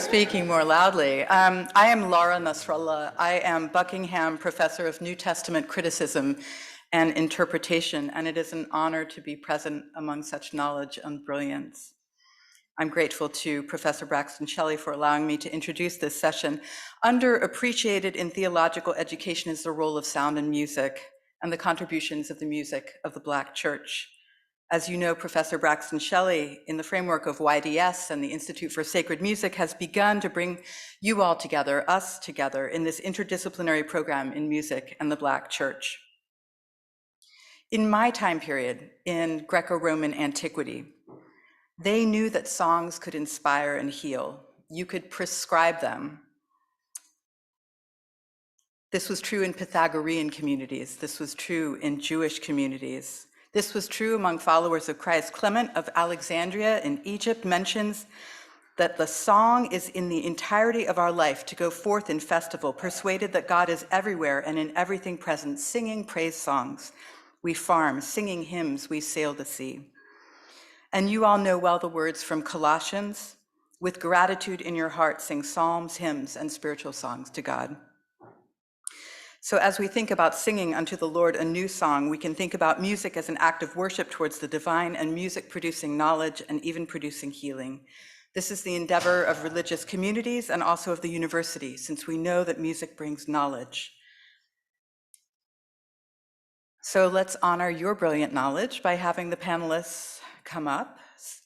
speaking more loudly. I am Laura Nasrallah. I am Buckingham Professor of New Testament Criticism and Interpretation, and it is an honor to be present among such knowledge and brilliance. I'm grateful to Professor Braxton Shelley for allowing me to introduce this session. Underappreciated in theological education is the role of sound and music and the contributions of the music of the Black Church. As you know, Professor Braxton Shelley, in the framework of YDS and the Institute for Sacred Music, has begun to bring you all together, us together, in this interdisciplinary program in music and the Black Church. In my time period, in Greco-Roman antiquity, they knew that songs could inspire and heal. You could prescribe them. This was true in Pythagorean communities. This was true in Jewish communities. This was true among followers of Christ. Clement of Alexandria in Egypt mentions that the song is in the entirety of our life to go forth in festival, persuaded that God is everywhere and in everything present, singing praise songs. We farm, singing hymns, we sail the sea. And you all know well the words from Colossians, with gratitude in your heart, sing psalms, hymns, and spiritual songs to God. So as we think about singing unto the Lord a new song, we can think about music as an act of worship towards the divine and music producing knowledge and even producing healing. This is the endeavor of religious communities and also of the university, since we know that music brings knowledge. So let's honor your brilliant knowledge by having the panelists come up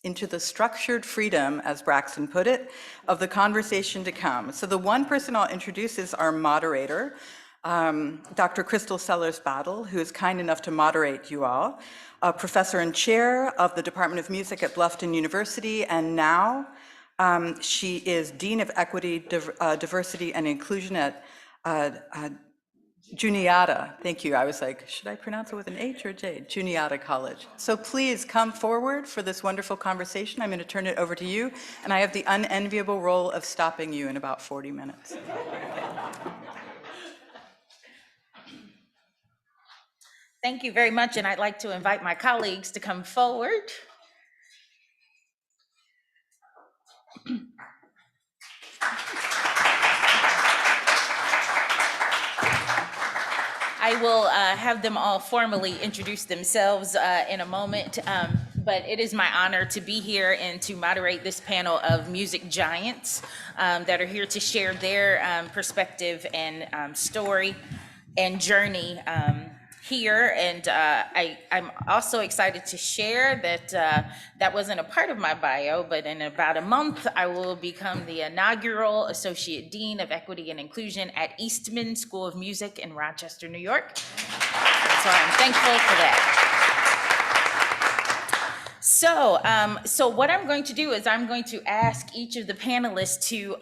into the structured freedom, as Braxton put it, of the conversation to come. So the one person I'll introduce is our moderator, Dr. Crystal Sellers-Battle, who is kind enough to moderate you all, a professor and chair of the Department of Music at Bluffton University, and now she is Dean of Equity, Diversity, and Inclusion at Juniata. Thank you. I was like, should I pronounce it with an H or J? Juniata College. So please come forward for this wonderful conversation. I'm going to turn it over to you, and I have the unenviable role of stopping you in about 40 minutes. Thank you very much, and I'd like to invite my colleagues to come forward. I will have them all formally introduce themselves in a moment, but it is my honor to be here and to moderate this panel of music giants that are here to share their perspective and story and journey here. And I'm also excited to share that that wasn't a part of my bio, but in about a month, I will become the inaugural Associate Dean of Equity and Inclusion at Eastman School of Music in Rochester, New York. So I'm thankful for that. So what I'm going to do is I'm going to ask each of the panelists to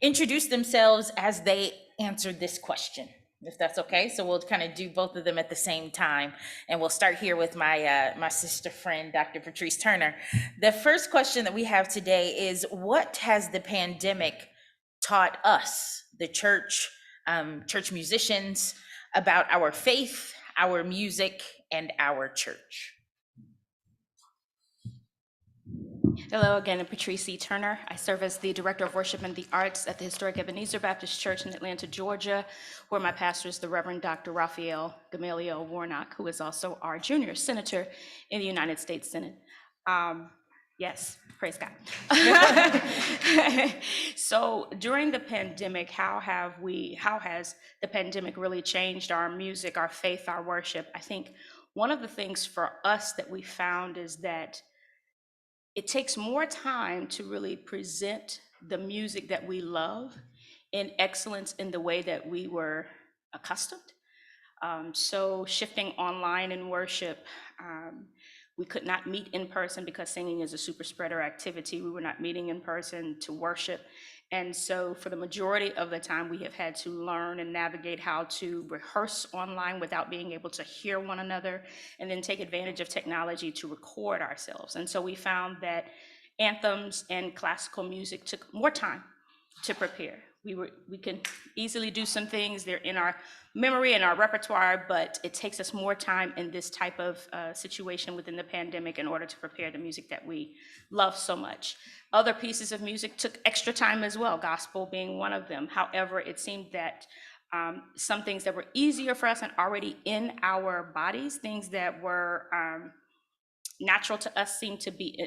introduce themselves as they answer this question, if that's okay. So we'll kind of do both of them at the same time. And we'll start here with my my sister friend, Dr. Patrice Turner. The first question that we have today is, what has the pandemic taught us, the church, church musicians, about our faith, our music, and our church? Hello again, I'm Patrice C. Turner. I serve as the Director of Worship and the Arts at the historic Ebenezer Baptist Church in Atlanta, Georgia, where my pastor is the Reverend Dr. Raphael Gamaliel Warnock, who is also our junior senator in the United States Senate. Yes, praise God. So during the pandemic, how has the pandemic really changed our music, our faith, our worship? I think one of the things for us that we found is that it takes more time to really present the music that we love in excellence in the way that we were accustomed. So shifting online in worship, we could not meet in person because singing is a super spreader activity. We were not meeting in person to worship. And so for the majority of the time, we have had to learn and navigate how to rehearse online without being able to hear one another, and then take advantage of technology to record ourselves. And so we found that anthems and classical music took more time to prepare. We can easily do some things, they're in our memory and our repertoire, but it takes us more time in this type of situation within the pandemic in order to prepare the music that we love so much. Other pieces of music took extra time as well, gospel being one of them. However, it seemed that some things that were easier for us and already in our bodies, things that were natural to us, seemed to be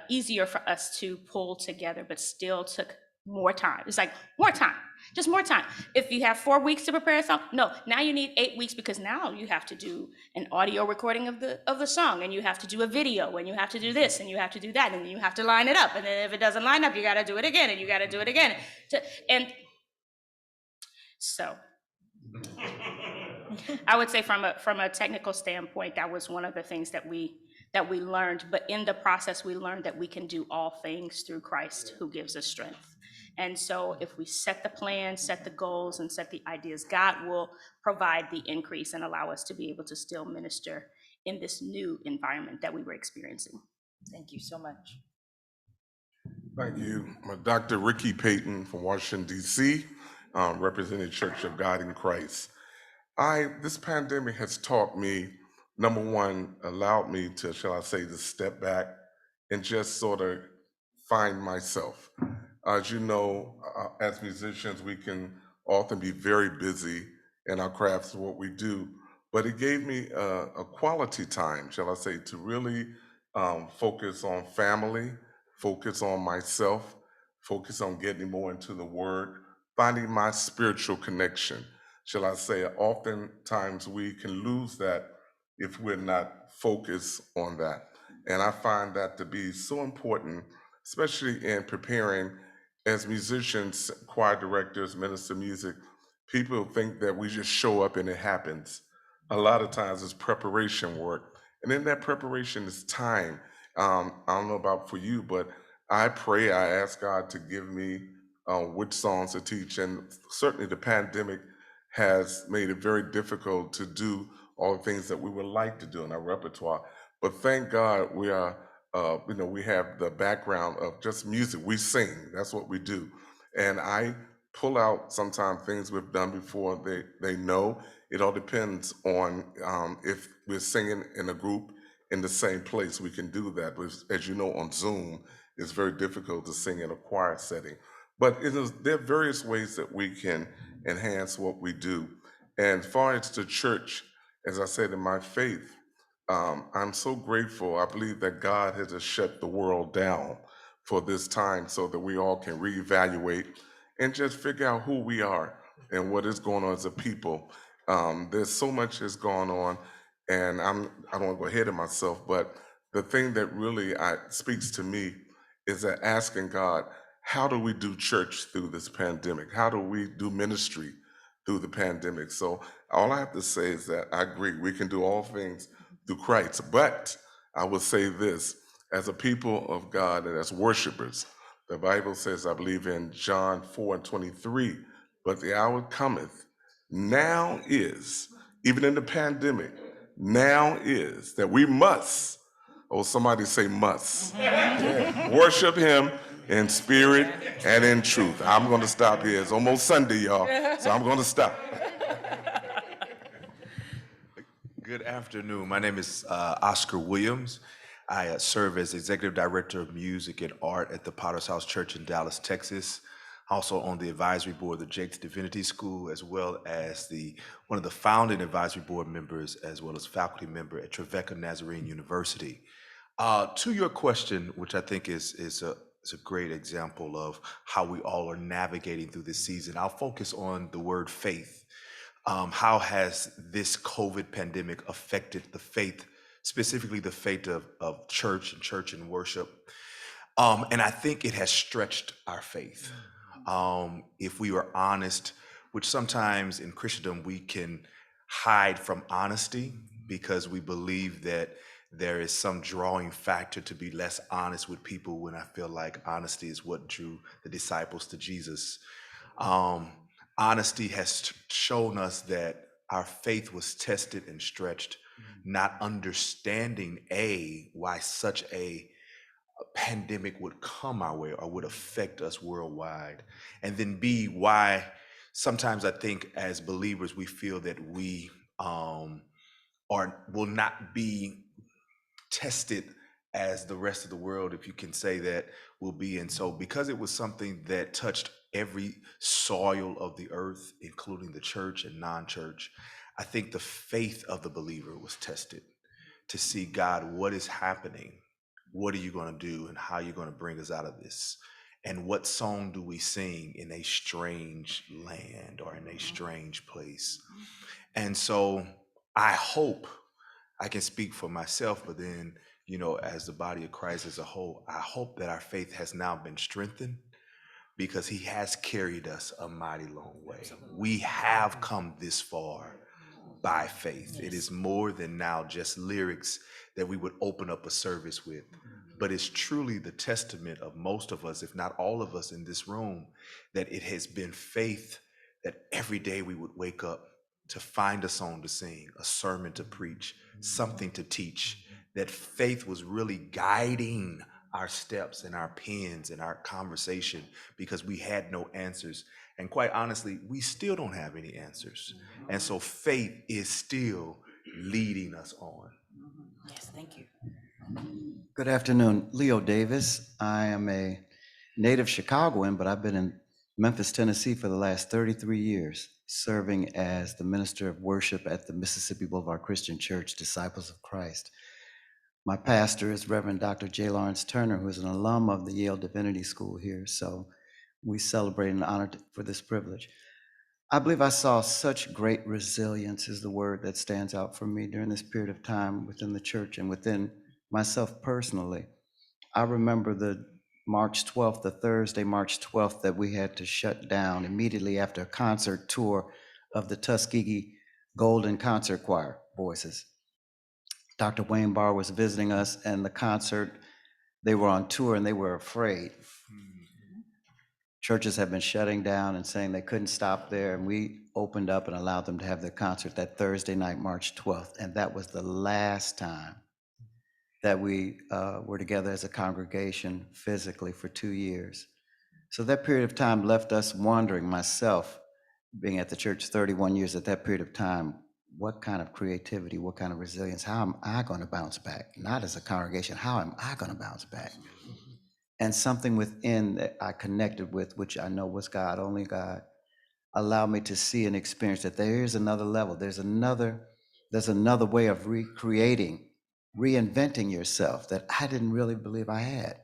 easier for us to pull together, but still took more time. It's like more time, just more time. If you have 4 weeks to prepare a song, no, now you need 8 weeks, because now you have to do an audio recording of the song, and you have to do a video, and you have to do this, and you have to do that, and you have to line it up, and then if it doesn't line up, you got to do it again, and you got to do it again. And so I would say from a technical standpoint, that was one of the things that we learned. But in the process, we learned that we can do all things through Christ who gives us strength. And so if we set the plan, set the goals, and set the ideas, God will provide the increase and allow us to be able to still minister in this new environment that we were experiencing. Thank you so much. Thank you. I'm Dr. Ricky Payton from Washington, D.C., representing Church of God in Christ. This pandemic has taught me, number one, allowed me to, shall I say, to step back and just sort of find myself. As you know, as musicians, we can often be very busy in our crafts of what we do, but it gave me a quality time, shall I say, to really focus on family, focus on myself, focus on getting more into the Word, finding my spiritual connection. Shall I say, oftentimes we can lose that if we're not focused on that. And I find that to be so important, especially in preparing as musicians, choir directors, minister music. People think that we just show up and it happens. A lot of times it's preparation work. And in that preparation is time. I don't know about for you, but I pray, I ask God to give me which songs to teach. And certainly the pandemic has made it very difficult to do all the things that we would like to do in our repertoire. But thank God we are, we have the background of just music. We sing, that's what we do. And I pull out sometimes things we've done before they know. It all depends on if we're singing in a group in the same place, we can do that. But as you know, on Zoom, it's very difficult to sing in a choir setting. But there are various ways that we can enhance what we do. And as far as the church, as I said in my faith, I'm so grateful. I believe that God has just shut the world down for this time so that we all can reevaluate and just figure out who we are and what is going on as a people. There's so much that's going on, and I don't want to go ahead of myself, but the thing that really speaks to me is that asking God, how do we do church through this pandemic? How do we do ministry through the pandemic? So all I have to say is that I agree, we can do all things through Christ. But I will say this, as a people of God and as worshipers, the Bible says, I believe in John 4:23, but the hour cometh, now is, even in the pandemic, now is that we must, somebody say must, worship him in spirit and in truth. I'm going to stop here. It's almost Sunday, y'all, so I'm going to stop. Good afternoon. My name is Oscar Williams. I serve as Executive Director of Music and Art at the Potter's House Church in Dallas, Texas. Also on the advisory board of the Jakes Divinity School, as well as one of the founding advisory board members, as well as faculty member at Trevecca Nazarene University. To your question, which I think is a great example of how we all are navigating through this season, I'll focus on the word faith. How has this COVID pandemic affected the faith, specifically the faith of church and worship? And I think it has stretched our faith. If we were honest, which sometimes in Christendom we can hide from honesty because we believe that there is some drawing factor to be less honest with people, when I feel like honesty is what drew the disciples to Jesus. Honesty has shown us that our faith was tested and stretched, not understanding why such a pandemic would come our way or would affect us worldwide. And then B, why sometimes I think as believers we feel that we will not be tested as the rest of the world, if you can say that, will be. And so because it was something that touched every soil of the earth, including the church and non-church, I think the faith of the believer was tested to see, God, what is happening? What are you going to do and how are you going to bring us out of this? And what song do we sing in a strange land or in a strange place? And so I hope I can speak for myself, but then, as the body of Christ as a whole, I hope that our faith has now been strengthened because he has carried us a mighty long way. We have come this far by faith. It is more than now just lyrics that we would open up a service with, but it's truly the testament of most of us, if not all of us in this room, that it has been faith that every day we would wake up to find a song to sing, a sermon to preach, something to teach, that faith was really guiding our steps and our pens and our conversation because we had no answers. And quite honestly, we still don't have any answers. And so faith is still leading us on. Yes, thank you. Good afternoon, Leo Davis. I am a native Chicagoan, but I've been in Memphis, Tennessee for the last 33 years, serving as the minister of worship at the Mississippi Boulevard Christian Church, Disciples of Christ. My pastor is Reverend Dr. J. Lawrence Turner, who is an alum of the Yale Divinity School here, so we celebrate and honor for this privilege. I believe I saw such great resilience is the word that stands out for me during this period of time within the church and within myself personally. I remember the Thursday, March 12th, that we had to shut down immediately after a concert tour of the Tuskegee Golden Concert Choir voices. Dr. Wayne Barr was visiting us, and the concert, they were on tour and they were afraid. Churches have been shutting down and saying they couldn't stop there, and we opened up and allowed them to have their concert that Thursday night, March 12th, and that was the last time that we were together as a congregation physically for 2 years. So that period of time left us wondering, myself, being at the church 31 years at that period of time, what kind of creativity, what kind of resilience, how am I going to bounce back? Not as a congregation, how am I going to bounce back? And something within that I connected with, which I know was God, only God, allowed me to see and experience that there is another level. There's another way of recreating, reinventing yourself that I didn't really believe I had,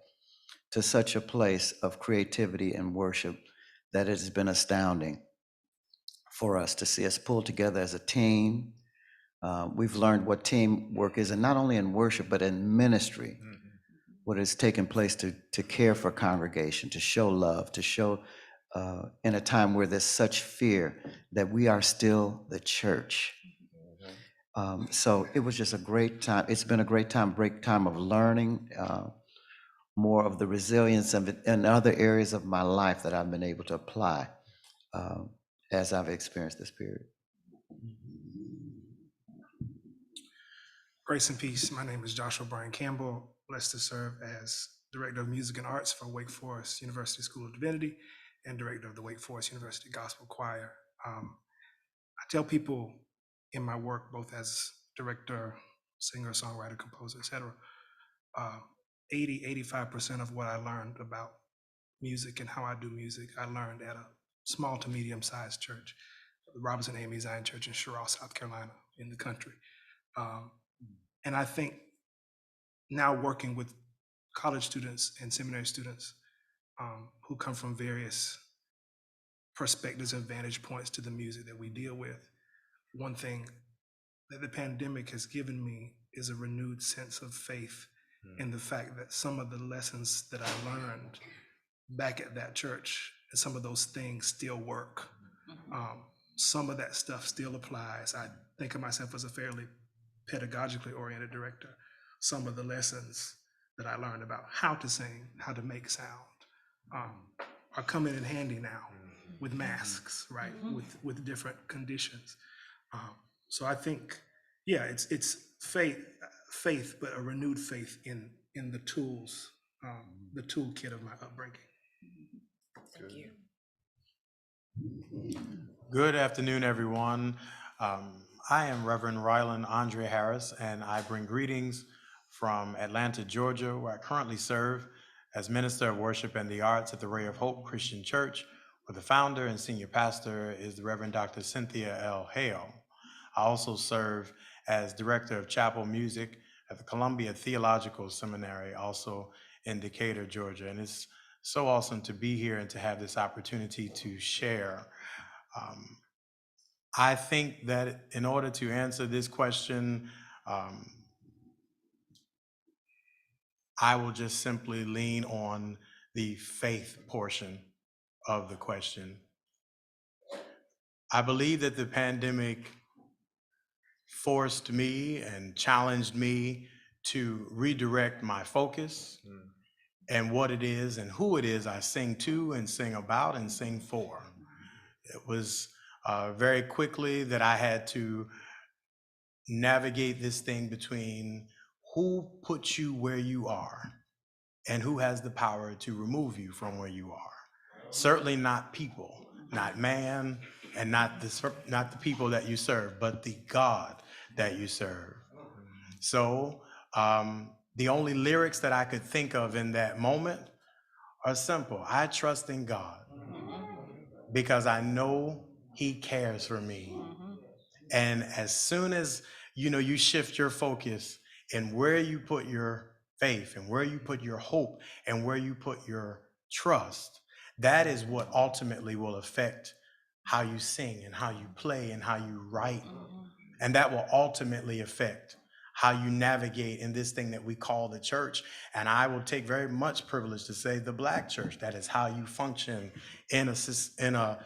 to such a place of creativity and worship that it has been astounding for us to see us pull together as a team. We've learned what teamwork is, and not only in worship, but in ministry, what has taken place to care for congregation, to show love, to show in a time where there's such fear that we are still the church. So it was just a great time. It's been a great time of learning more of the resilience of it in other areas of my life that I've been able to apply as I've experienced this period. Grace and peace. My name is Joshua Brian Campbell, blessed to serve as Director of Music and Arts for Wake Forest University School of Divinity and Director of the Wake Forest University Gospel Choir. I tell people in my work, both as director, singer, songwriter, composer, etc., 85% of what I learned about music and how I do music, I learned at a small to medium-sized church, the Robinson AME Zion Church in Sherrill, South Carolina, in the country. And I think now working with college students and seminary students who come from various perspectives and vantage points to the music that we deal with, one thing that the pandemic has given me is a renewed sense of faith in the fact that some of the lessons that I learned back at that church, and some of those things still work. Some of that stuff still applies. I think of myself as a fairly pedagogically oriented director. Some of the lessons that I learned about how to sing, how to make sound, are coming in handy now with masks, right? With different conditions. So I think, yeah, it's faith, but a renewed faith in the tools the toolkit of my upbringing. Thank you. Good afternoon, everyone. I am Reverend Ryland Andre Harris, and I bring greetings from Atlanta, Georgia, where I currently serve as Minister of Worship and the Arts at the Ray of Hope Christian Church, where the founder and senior pastor is the Reverend Dr. Cynthia L. Hale. I also serve as Director of Chapel Music at the Columbia Theological Seminary, also in Decatur, Georgia. And it's so awesome to be here and to have this opportunity to share. I think that in order to answer this question, I will just simply lean on the faith portion of the question. I believe that the pandemic forced me and challenged me to redirect my focus and what it is and who it is I sing to and sing about and sing for. It was very quickly that I had to navigate this thing between who puts you where you are and who has the power to remove you from where you are. Certainly not people, not man, and not the people that you serve, but the God that you serve. So the only lyrics that I could think of in that moment are simple. I trust in God because I know He cares for me. And as soon as you shift your focus and where you put your faith and where you put your hope and where you put your trust, that is what ultimately will affect how you sing and how you play and how you write. And that will ultimately affect how you navigate in this thing that we call the church. And I will take very much privilege to say the Black church. That is how you function in a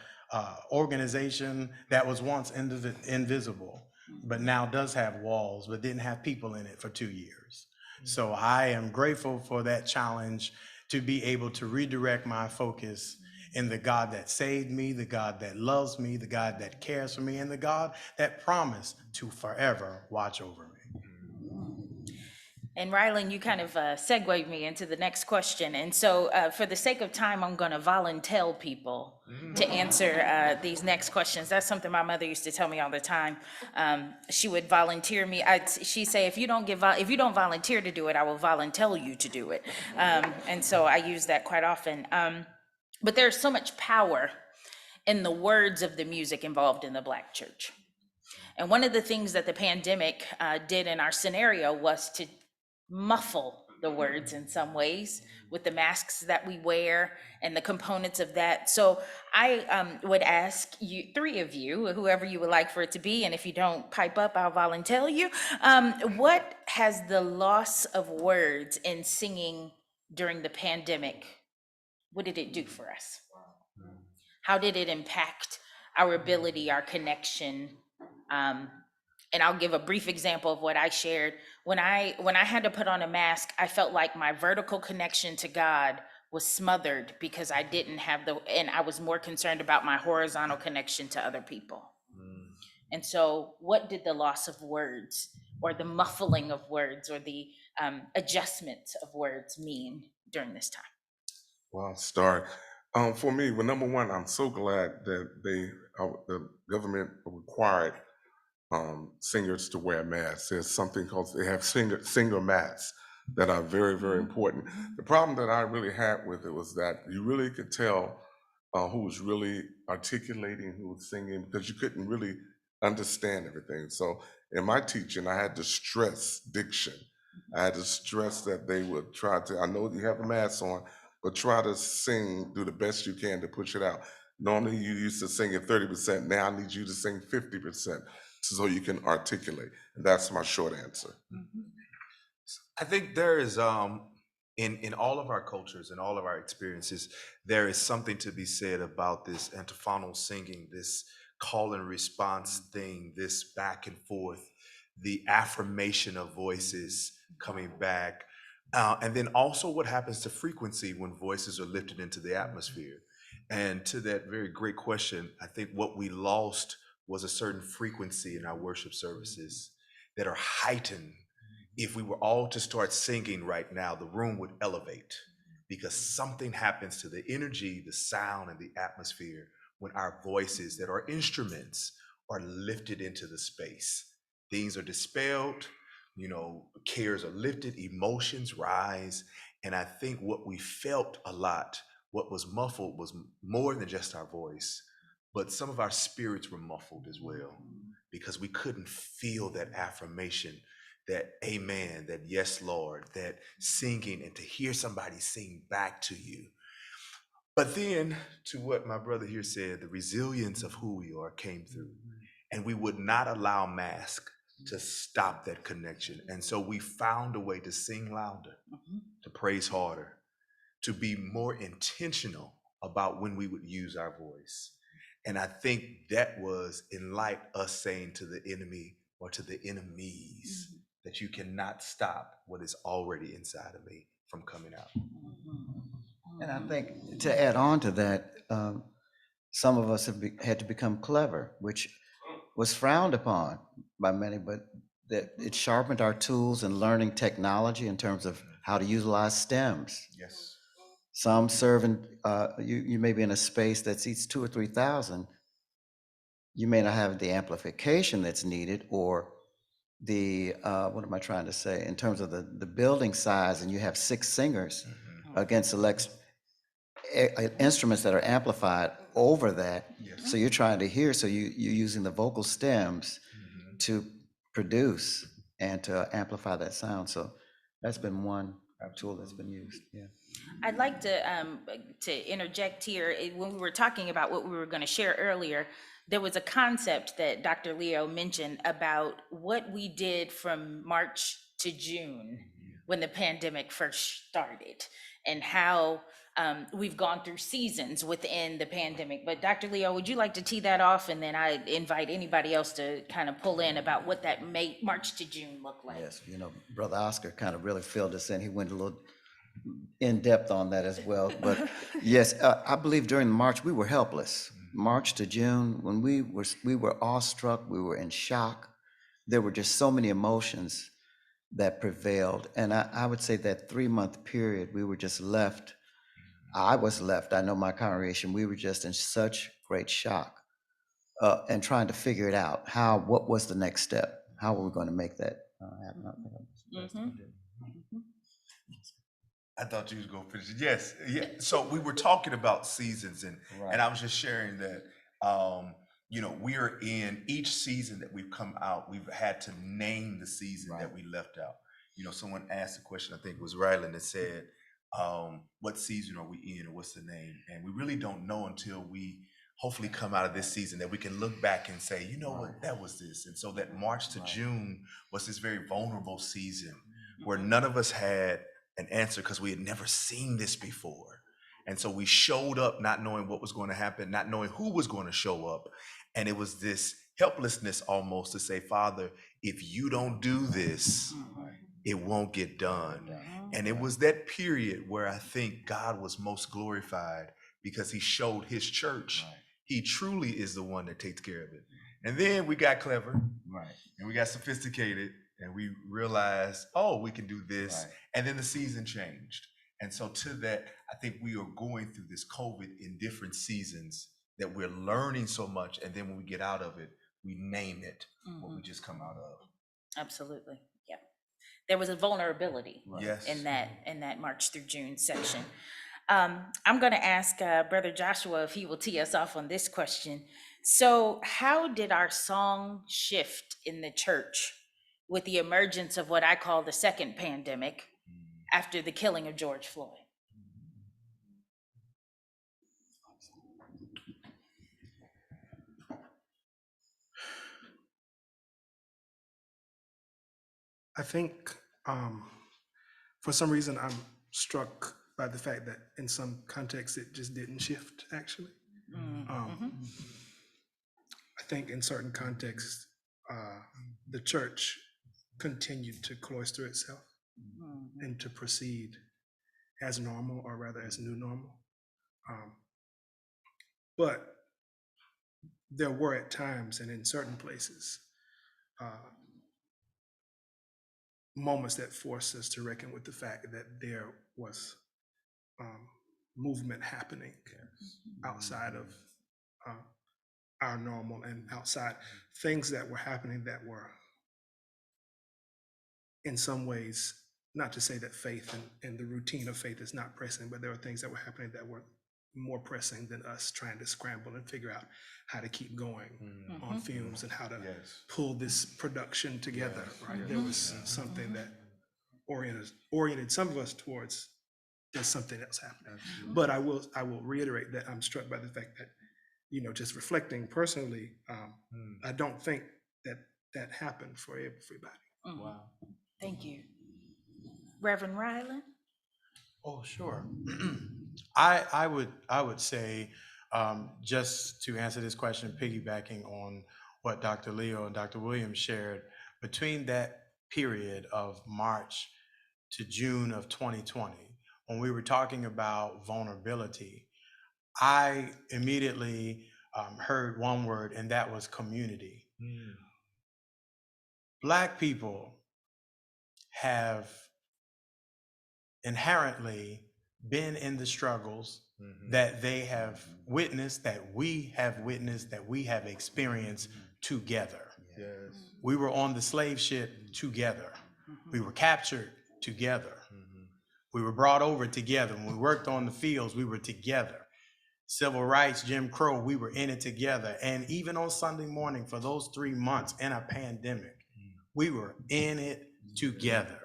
organization that was once invisible, but now does have walls, but didn't have people in it for 2 years. So I am grateful for that challenge to be able to redirect my focus in the God that saved me, the God that loves me, the God that cares for me, and the God that promised to forever watch over me. And Rylan, you kind of segued me into the next question. And so for the sake of time, I'm going to volunteer people to answer these next questions. That's something my mother used to tell me all the time. She would volunteer me. She'd say, if you don't volunteer to do it, I will volunteer you to do it. And so I use that quite often. But there's so much power in the words of the music involved in the Black church. And one of the things that the pandemic did in our scenario was to muffle the words in some ways with the masks that we wear and the components of that. So I would ask you, three of you, whoever you would like for it to be, and if you don't pipe up, I'll volunteer you. What has the loss of words in singing during the pandemic, what did it do for us? How did it impact our ability, our connection? And I'll give a brief example of what I shared. When I had to put on a mask, I felt like my vertical connection to God was smothered because I didn't have and I was more concerned about my horizontal connection to other people. And so what did the loss of words or the muffling of words or the adjustments of words mean during this time? Well, I'll start. For me, well, number one, I'm so glad that the government required singers to wear masks. There's something called, they have singer masks that are very, very important. The problem that I really had with it was that you really could tell who was really articulating, who was singing, because you couldn't really understand everything. So in my teaching, I had to stress diction. I had to stress that they would try to, I know you have a mask on, but try to sing, do the best you can to push it out. Normally you used to sing at 30%, now I need you to sing 50% so you can articulate. And that's my short answer. I think there is in all of our cultures and all of our experiences, there is something to be said about this antiphonal singing, this call and response thing, this back and forth, the affirmation of voices coming back, and then also what happens to frequency when voices are lifted into the atmosphere. And to that very great question, I think what we lost was a certain frequency in our worship services that are heightened if we were all to start singing right now, the room would elevate because something happens to the energy, the sound, and the atmosphere when our voices that are instruments are lifted into the space. Things are dispelled, cares are lifted, emotions rise. And I think what we felt a lot, what was muffled was more than just our voice, but some of our spirits were muffled as well because we couldn't feel that affirmation, that amen, that yes, Lord, that singing and to hear somebody sing back to you. But then, to what my brother here said, the resilience of who we are came through, and we would not allow mask to stop that connection. And so we found a way to sing louder, to praise harder, to be more intentional about when we would use our voice. And I think that was in light us saying to the enemy or to the enemies that you cannot stop what is already inside of me from coming out. And I think to add on to that, some of us have had to become clever, which was frowned upon by many, but that it sharpened our tools in learning technology in terms of how to utilize stems. Yes. Some serving, you may be in a space that seats 2,000 or 3,000. You may not have the amplification that's needed or the, what am I trying to say, in terms of the building size, and you have 6 singers against instruments that are amplified over that. Yes. So you're trying to hear, so you're using the vocal stems to produce and to amplify that sound. So that's been one tool that's been used. Yeah. I'd like to interject here. When we were talking about what we were going to share earlier, there was a concept that Dr. Leo mentioned about what we did from March to June when the pandemic first started, and how we've gone through seasons within the pandemic. But Dr. Leo, would you like to tee that off? And then I invite anybody else to kind of pull in about what that March to June looked like. Yes, Brother Oscar kind of really filled us in. He went a little in depth on that as well. But yes, I believe during March we were helpless. March to June, when we were awestruck, we were in shock. There were just so many emotions that prevailed. And I would say that 3-month period, we were just left. I was left, I know my congregation, we were just in such great shock and trying to figure it out. What was the next step? How were we going to make that happen? I thought you was gonna finish it. Yes, yeah. So we were talking about seasons, and I was just sharing that we are in each season that we've come out, we've had to name the season that we left out. Someone asked a question, I think it was Ryland, that said, what season are we in, or what's the name? And we really don't know until we hopefully come out of this season that we can look back and say, what, that was this. And so that March to June was this very vulnerable season where none of us had an answer because we had never seen this before. And so we showed up not knowing what was going to happen, not knowing who was going to show up. And it was this helplessness almost to say, Father, if you don't do this, it won't get done. And it was that period where I think God was most glorified because he showed his church he truly is the one that takes care of it. And then we got clever, and we got sophisticated, and we realized, oh, we can do this. And then the season changed. And so to that, I think we are going through this COVID in different seasons that we're learning so much. And then when we get out of it, we name it what we just come out of. Absolutely. Yeah. There was a vulnerability Yes. in that March through June section. I'm going to ask Brother Joshua if he will tee us off on this question. So how did our song shift in the church with the emergence of what I call the second pandemic after the killing of George Floyd? I think for some reason I'm struck by the fact that in some contexts it just didn't shift, actually. I think in certain contexts, the church continued to cloister itself and to proceed as normal, or rather as new normal. But there were at times and in certain places moments that forced us to reckon with the fact that there was movement happening outside of our normal and outside things that were happening that were in some ways, not to say that faith and the routine of faith is not pressing, but there were things that were happening that were more pressing than us trying to scramble and figure out how to keep going on fumes and how to pull this production together, right? There was something that oriented some of us towards there's something else happening. But I will reiterate that I'm struck by the fact that, just reflecting personally, I don't think that happened for everybody. Wow. Thank you. Reverend Ryland? Oh, sure. I would say, just to answer this question, piggybacking on what Dr. Leo and Dr. Williams shared, between that period of March to June of 2020, when we were talking about vulnerability, I immediately heard one word, and that was community. Black people have inherently been in the struggles that they have witnessed, that we have experienced together. We were on the slave ship together. We were captured together. We were brought over together. When we worked on the fields, we were together. Civil rights, Jim Crow, we were in it together. And even on Sunday morning for those 3 months in a pandemic, we were in it together.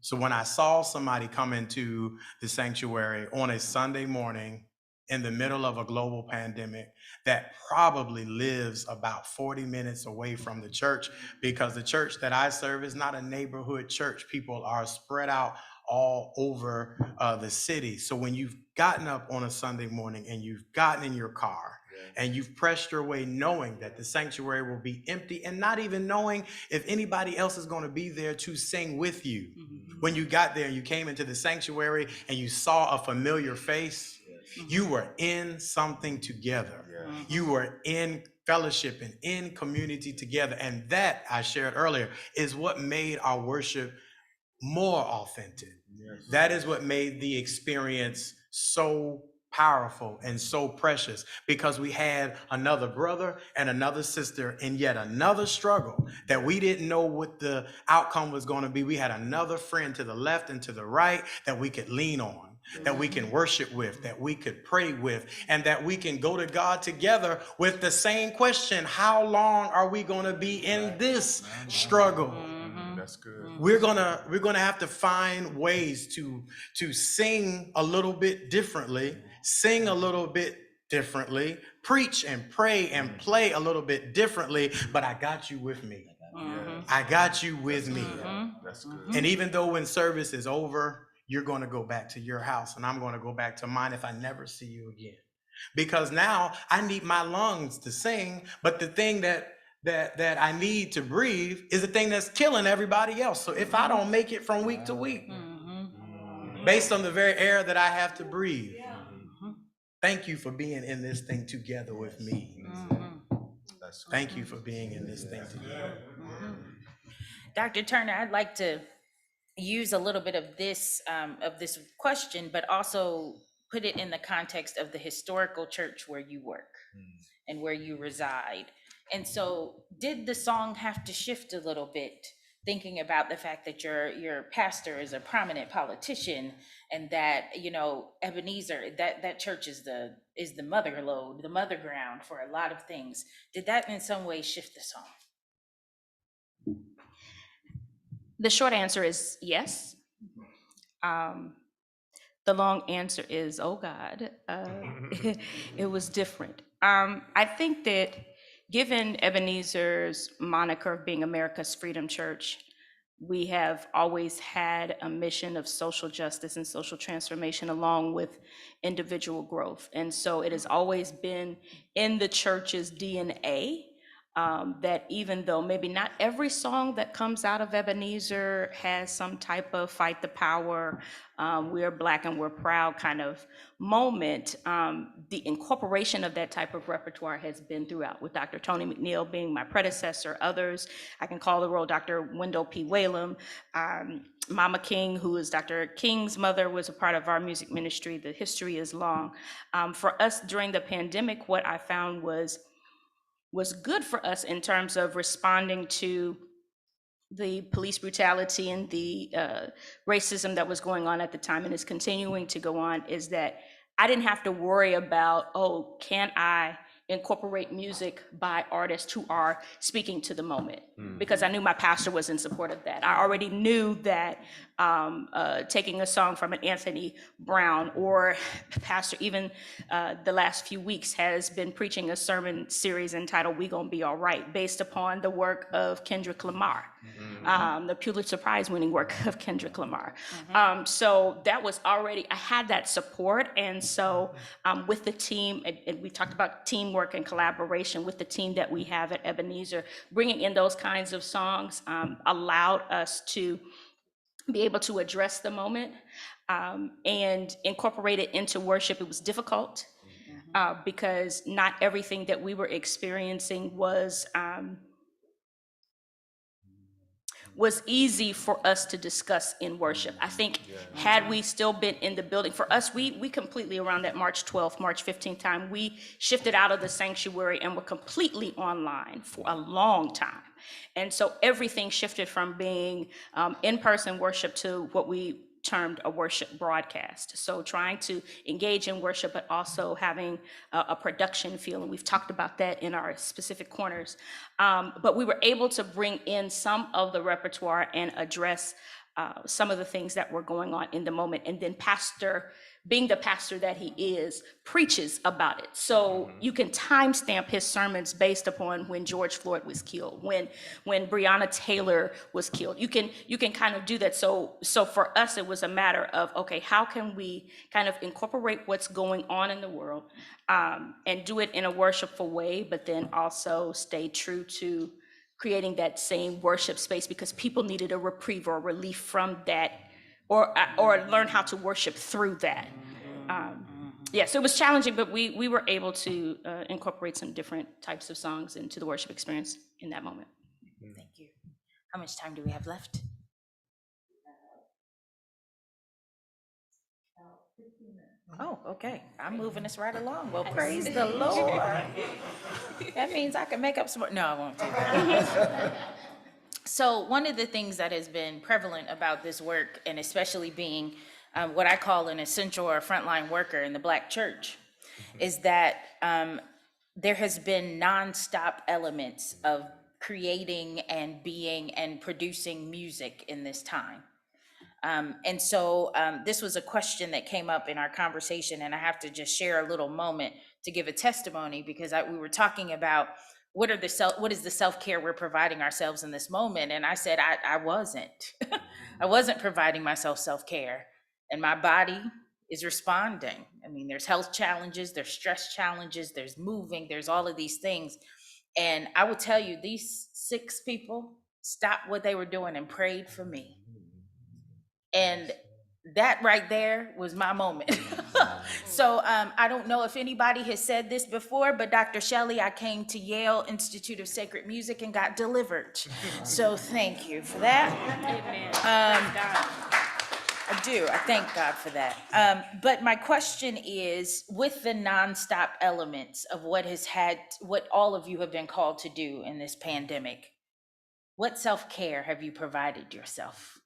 So when I saw somebody come into the sanctuary on a Sunday morning in the middle of a global pandemic that probably lives about 40 minutes away from the church, because the church that I serve is not a neighborhood church. People are spread out all over the city. So when you've gotten up on a Sunday morning and you've gotten in your car and you've pressed your way knowing that the sanctuary will be empty and not even knowing if anybody else is going to be there to sing with you. When you got there and you came into the sanctuary and you saw a familiar face, you were in something together. You were in fellowship and in community together. And that, I shared earlier, is what made our worship more authentic. That is what made the experience so powerful and so precious, because we had another brother and another sister in yet another struggle that we didn't know what the outcome was going to be. We had another friend to the left and to the right that we could lean on, that we can worship with, that we could pray with, and that we can go to God together with the same question: how long are we going to be in this struggle? That's good. We're gonna have to find ways to sing a little bit differently, sing a little bit differently, preach and pray and play a little bit differently, but I got you with me. I got you with me. That's good. And even though when service is over, you're going to go back to your house and I'm going to go back to mine if I never see you again. Because now I need my lungs to sing, but the thing that I need to breathe is the thing that's killing everybody else. So if I don't make it from week to week, based on the very air that I have to breathe, thank you for being in this thing together with me. Thank you for being in this thing together. Dr. Turner, I'd like to use a little bit of this question, but also put it in the context of the historical church where you work and where you reside. And so did the song have to shift a little bit, thinking about the fact that your pastor is a prominent politician and that, Ebenezer, that church is the mother lode, the mother ground for a lot of things. Did that in some way shift the song? The short answer is yes. The long answer is, oh God, it was different. I think that given Ebenezer's moniker of being America's Freedom Church, we have always had a mission of social justice and social transformation along with individual growth. And so it has always been in the church's DNA that even though maybe not every song that comes out of Ebenezer has some type of fight the power, we're Black and we're proud kind of moment, the incorporation of that type of repertoire has been throughout, with Dr. Tony McNeil being my predecessor, others. I can call the roll, Dr. Wendell P. Whalum, Mama King, who is Dr. King's mother, was a part of our music ministry. The history is long. For us during the pandemic, what I found was good for us in terms of responding to the police brutality and the racism that was going on at the time and is continuing to go on, is that I didn't have to worry about, oh, can I incorporate music by artists who are speaking to the moment, because I knew my pastor was in support of that. I already knew that taking a song from an Anthony Brown, or pastor even the last few weeks has been preaching a sermon series entitled "We Gonna Be All Right," based upon the work of Kendrick Lamar, the Pulitzer Prize winning work of Kendrick Lamar. So that was already, I had that support. And so with the team, and we talked about teamwork and collaboration with the team that we have at Ebenezer, bringing in those kinds of songs allowed us to be able to address the moment and incorporate it into worship. It was difficult because not everything that we were experiencing was easy for us to discuss in worship. I think had we still been in the building, for us, we completely, around that March 12th, March 15th time, we shifted out of the sanctuary and were completely online for a long time. And so everything shifted from being in-person worship to what we termed a worship broadcast. So trying to engage in worship, but also having a production feel. And we've talked about that in our specific corners. But we were able to bring in some of the repertoire and address some of the things that were going on in the moment. And then pastor, being the pastor that he is, preaches about it. So you can timestamp his sermons based upon when George Floyd was killed, when Breonna Taylor was killed. You can kind of do that. So for us, it was a matter of, okay, how can we kind of incorporate what's going on in the world and do it in a worshipful way, but then also stay true to creating that same worship space, because people needed a reprieve or relief from that, or learn how to worship through that. So it was challenging, but we were able to incorporate some different types of songs into the worship experience in that moment. Thank you. How much time do we have left? Oh, okay. I'm moving us right along. Well, praise the Lord. That means I can make up some more. No, I won't do that. So one of the things that has been prevalent about this work, and especially being what I call an essential or a frontline worker in the Black church, is that there has been nonstop elements of creating and being and producing music in this time. And so this was a question that came up in our conversation, and I have to just share a little moment to give a testimony, because we were talking about what is the self-care we're providing ourselves in this moment. And I said, I wasn't. I wasn't providing myself self-care, and my body is responding. I mean, there's health challenges, there's stress challenges, there's moving, there's all of these things. And I will tell you, these 6 people stopped what they were doing and prayed for me. And that right there was my moment. So I don't know if anybody has said this before, but Dr. Shelley, I came to Yale Institute of Sacred Music and got delivered. So thank you for that. Amen. I do. I thank God for that. But my question is, with the nonstop elements of what all of you have been called to do in this pandemic, what self-care have you provided yourself?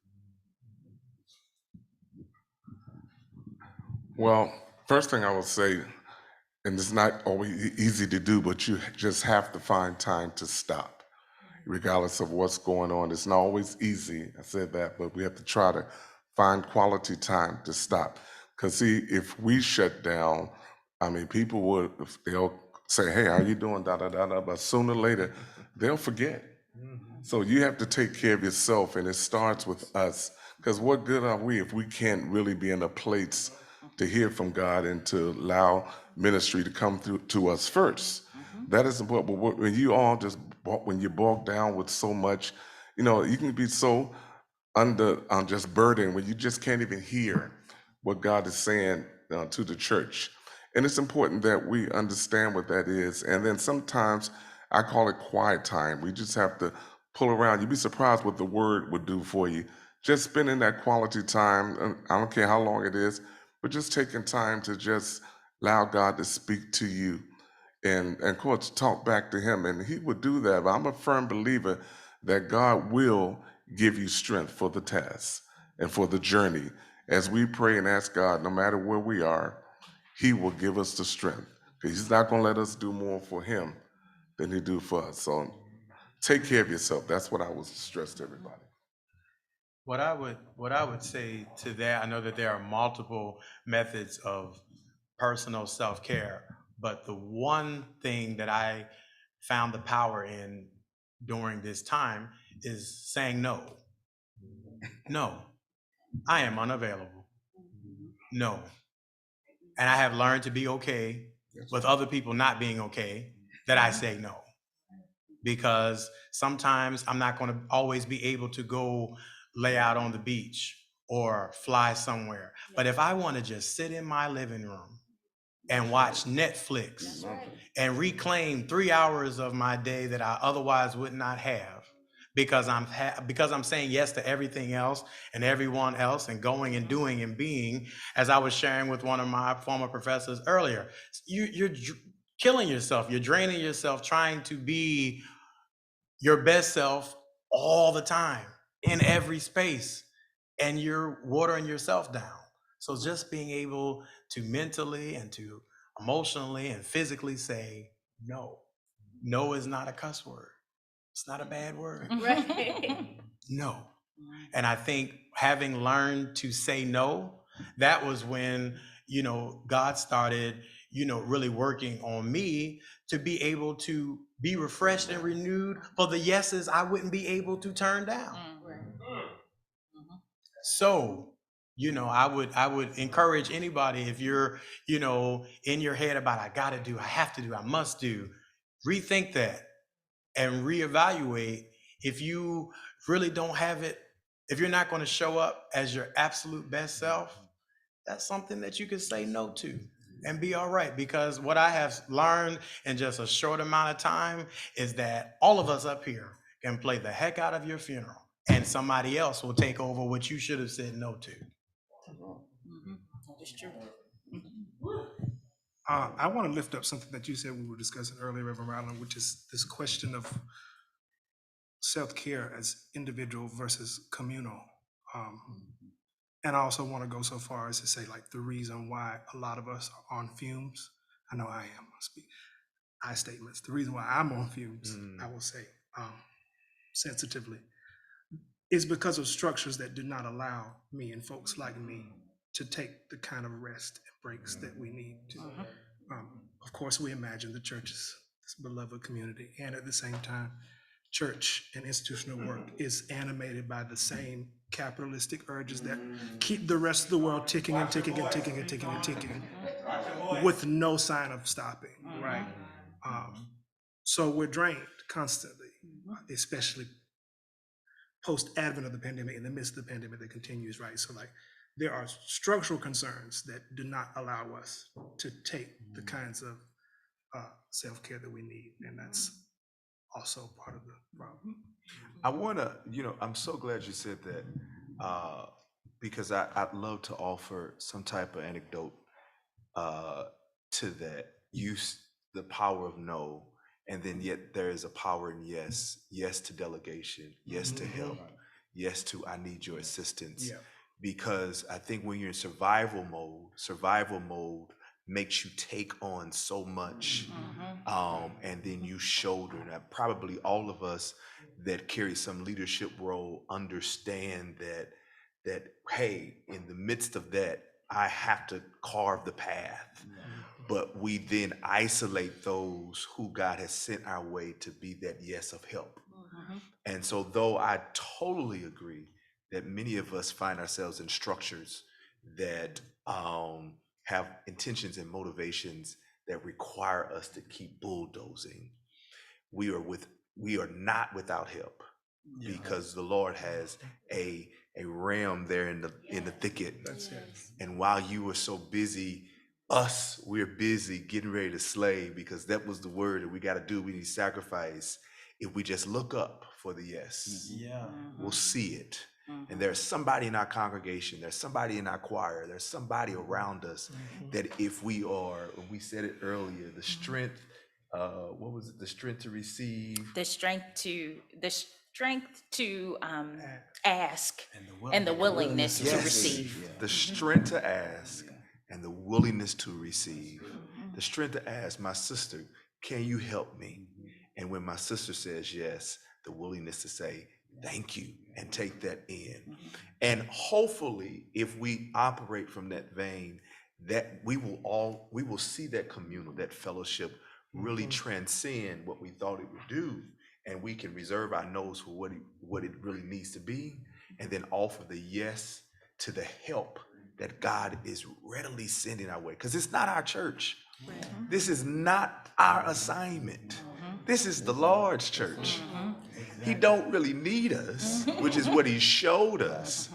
Well, first thing I will say, and it's not always easy to do, but you just have to find time to stop, regardless of what's going on. It's not always easy, I said that, but we have to try to find quality time to stop. Because see, if we shut down, I mean, people they'll say, hey, how you doing, da-da-da-da, but sooner or later, they'll forget. So you have to take care of yourself, and it starts with us. Because what good are we if we can't really be in a place to hear from God and to allow ministry to come through to us first? That is important. But when you all just when you're bogged down with so much, you can be so under just burdened when you just can't even hear what God is saying to the church. And it's important that we understand what that is. And then sometimes I call it quiet time. We just have to pull around. You'd be surprised what the word would do for you. Just spending that quality time, I don't care how long it is, but just taking time to just allow God to speak to you and of course talk back to him, and he would do that. But I'm a firm believer that God will give you strength for the task and for the journey. As we pray and ask God, no matter where we are, he will give us the strength, because he's not going to let us do more for him than he do for us. So take care of yourself. That's what I would stress to everybody. What I would say to that, I know that there are multiple methods of personal self-care, but the one thing that I found the power in during this time is saying no. No, I am unavailable. No. And I have learned to be okay with other people not being okay that I say no. Because sometimes I'm not going to always be able to go lay out on the beach or fly somewhere. But if I want to just sit in my living room and watch Netflix and reclaim 3 hours of my day that I otherwise would not have, because I'm saying yes to everything else and everyone else and going and doing and being, as I was sharing with one of my former professors earlier, you're killing yourself, you're draining yourself trying to be your best self all the time in every space, and you're watering yourself down. So just being able to mentally and to emotionally and physically say no. No is not a cuss word. It's not a bad word. Right. No. And I think having learned to say no, that was when, God started, really working on me to be able to be refreshed and renewed for the yeses I wouldn't be able to turn down. So, I would encourage anybody, if you're, in your head about I gotta do, I have to do, I must do, rethink that and reevaluate. If you really don't have it, if you're not going to show up as your absolute best self, that's something that you can say no to and be all right. Because what I have learned in just a short amount of time is that all of us up here can play the heck out of your funeral, and somebody else will take over what you should have said no to. I want to lift up something that you said we were discussing earlier, Reverend Ryland, which is this question of self-care as individual versus communal. And I also want to go so far as to say, like, the reason why a lot of us are on fumes. I know I am. I speak I statements. The reason why I'm on fumes, I will say, sensitively, is because of structures that do not allow me and folks like me to take the kind of rest and breaks that we need to. Of course, we imagine the church is this beloved community, and at the same time, church and institutional work is animated by the same capitalistic urges that keep the rest of the world ticking and ticking and ticking and ticking and ticking with no sign of stopping, right? So we're drained constantly, especially post-advent of the pandemic, in the midst of the pandemic that continues, right? So like, there are structural concerns that do not allow us to take the kinds of self-care that we need, and that's also part of the problem. I want to, I'm so glad you said that, because I'd love to offer some type of anecdote to that. Use the power of no, and then yet there is a power in yes. Yes to delegation. Yes to help. Yes to I need your assistance. Yeah. Because I think when you're in survival mode makes you take on so much, and then you shoulder. And probably all of us that carry some leadership role understand that hey, in the midst of that, I have to carve the path. But we then isolate those who God has sent our way to be that yes of help. And so though I totally agree that many of us find ourselves in structures that have intentions and motivations that require us to keep bulldozing, we are with we are not without help, because the Lord has a ram there in the thicket. That's it. And while you were so busy, we're busy getting ready to slay, because that was the word that we got to do. We need sacrifice. If we just look up for the yes, Yeah. we'll see it. And there's somebody in our congregation, there's somebody in our choir, there's somebody around us that if we said it earlier, the strength, what was it? The strength to receive. The strength to ask and the willingness to Yes. receive. The strength to ask and the willingness to receive. The strength to ask, my sister, can you help me? And when my sister says yes, the willingness to say thank you and take that in. And hopefully, if we operate from that vein, that we will see that communal, that fellowship really transcend what we thought it would do. And we can reserve our nose for what it really needs to be, and then offer the yes to the help that God is readily sending our way. Because it's not our church. This is not our assignment. This is the Lord's church. He don't really need us, which is what he showed us.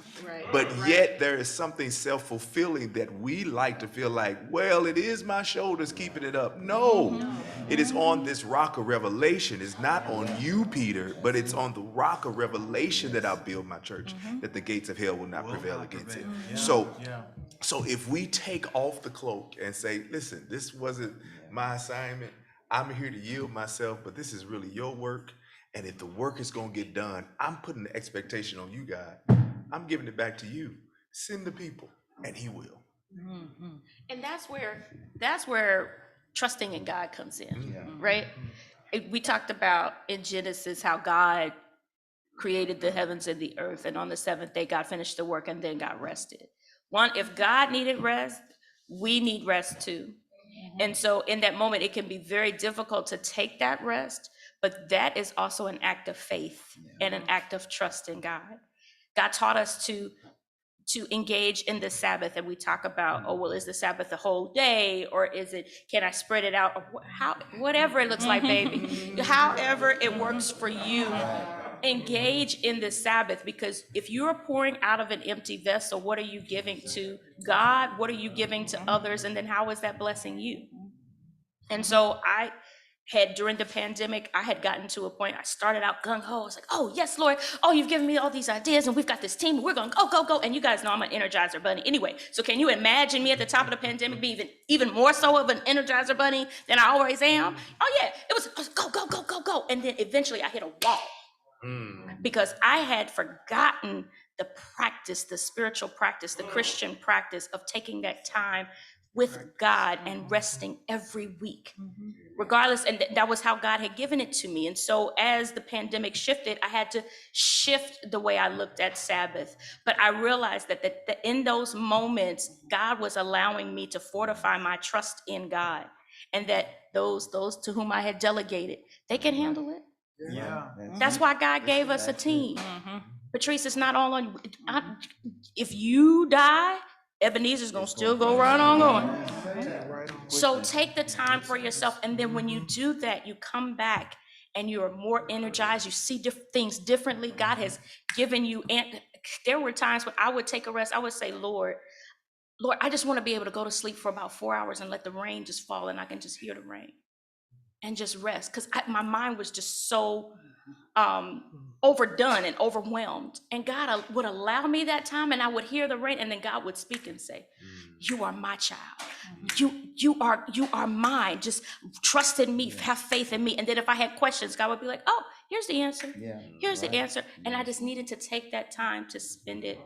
But yet there is something self-fulfilling that we like to feel like, well, it is my shoulders keeping it up. No, it is on this rock of revelation. It's not on you, Peter, but it's on the rock of revelation that I'll build my church, that the gates of hell will not prevail against it. So if we take off the cloak and say, listen, this wasn't my assignment. I'm here to yield myself, but this is really your work. And if the work is going to get done, I'm putting the expectation on you, God. I'm giving it back to you. Send the people, and he will. And that's where trusting in God comes in, right? We talked about in Genesis how God created the heavens and the earth, and on the seventh day, God finished the work and then God rested. If God needed rest, we need rest too. And so in that moment, it can be very difficult to take that rest, but that is also an act of faith and an act of trust in God. God taught us to engage in the Sabbath, and we talk about, oh, well, is the Sabbath the whole day, or can I spread it out? Whatever it looks like, baby. However it works for you, engage in the Sabbath, because if you're pouring out of an empty vessel, what are you giving to God? What are you giving to others? And then how is that blessing you? And so during the pandemic, I had gotten to a point, I started out gung-ho. I was like, oh, yes, Lord. Oh, you've given me all these ideas, and we've got this team. We're going to go, go, go. And you guys know I'm an Energizer bunny. Anyway, so can you imagine me at the top of the pandemic be even more so of an Energizer bunny than I always am? Oh, yeah. It was go, go, go, go, go. And then eventually I hit a wall because I had forgotten the practice, the spiritual practice, the Christian practice of taking that time with God and resting every week, regardless. And that was how God had given it to me. And so as the pandemic shifted, I had to shift the way I looked at Sabbath. But I realized that in those moments, God was allowing me to fortify my trust in God, and that those to whom I had delegated, they can handle it. Yeah. That's why God gave us a team. Patrice, it's not all on you. If you die, Ebenezer's gonna still go right on going. So take the time for yourself, and then when you do that, you come back and you're more energized. You see things differently. God has given you. And there were times when I would take a rest. I would say, Lord, I just want to be able to go to sleep for about 4 hours and let the rain just fall, and I can just hear the rain and just rest, because my mind was just so overdone and overwhelmed. And God would allow me that time, and I would hear the rain, and then God would speak and say, you are my child. You are mine. Just trust in me, have faith in me. And then if I had questions, God would be like, oh, here's the answer. Here's the answer. And I just needed to take that time to spend it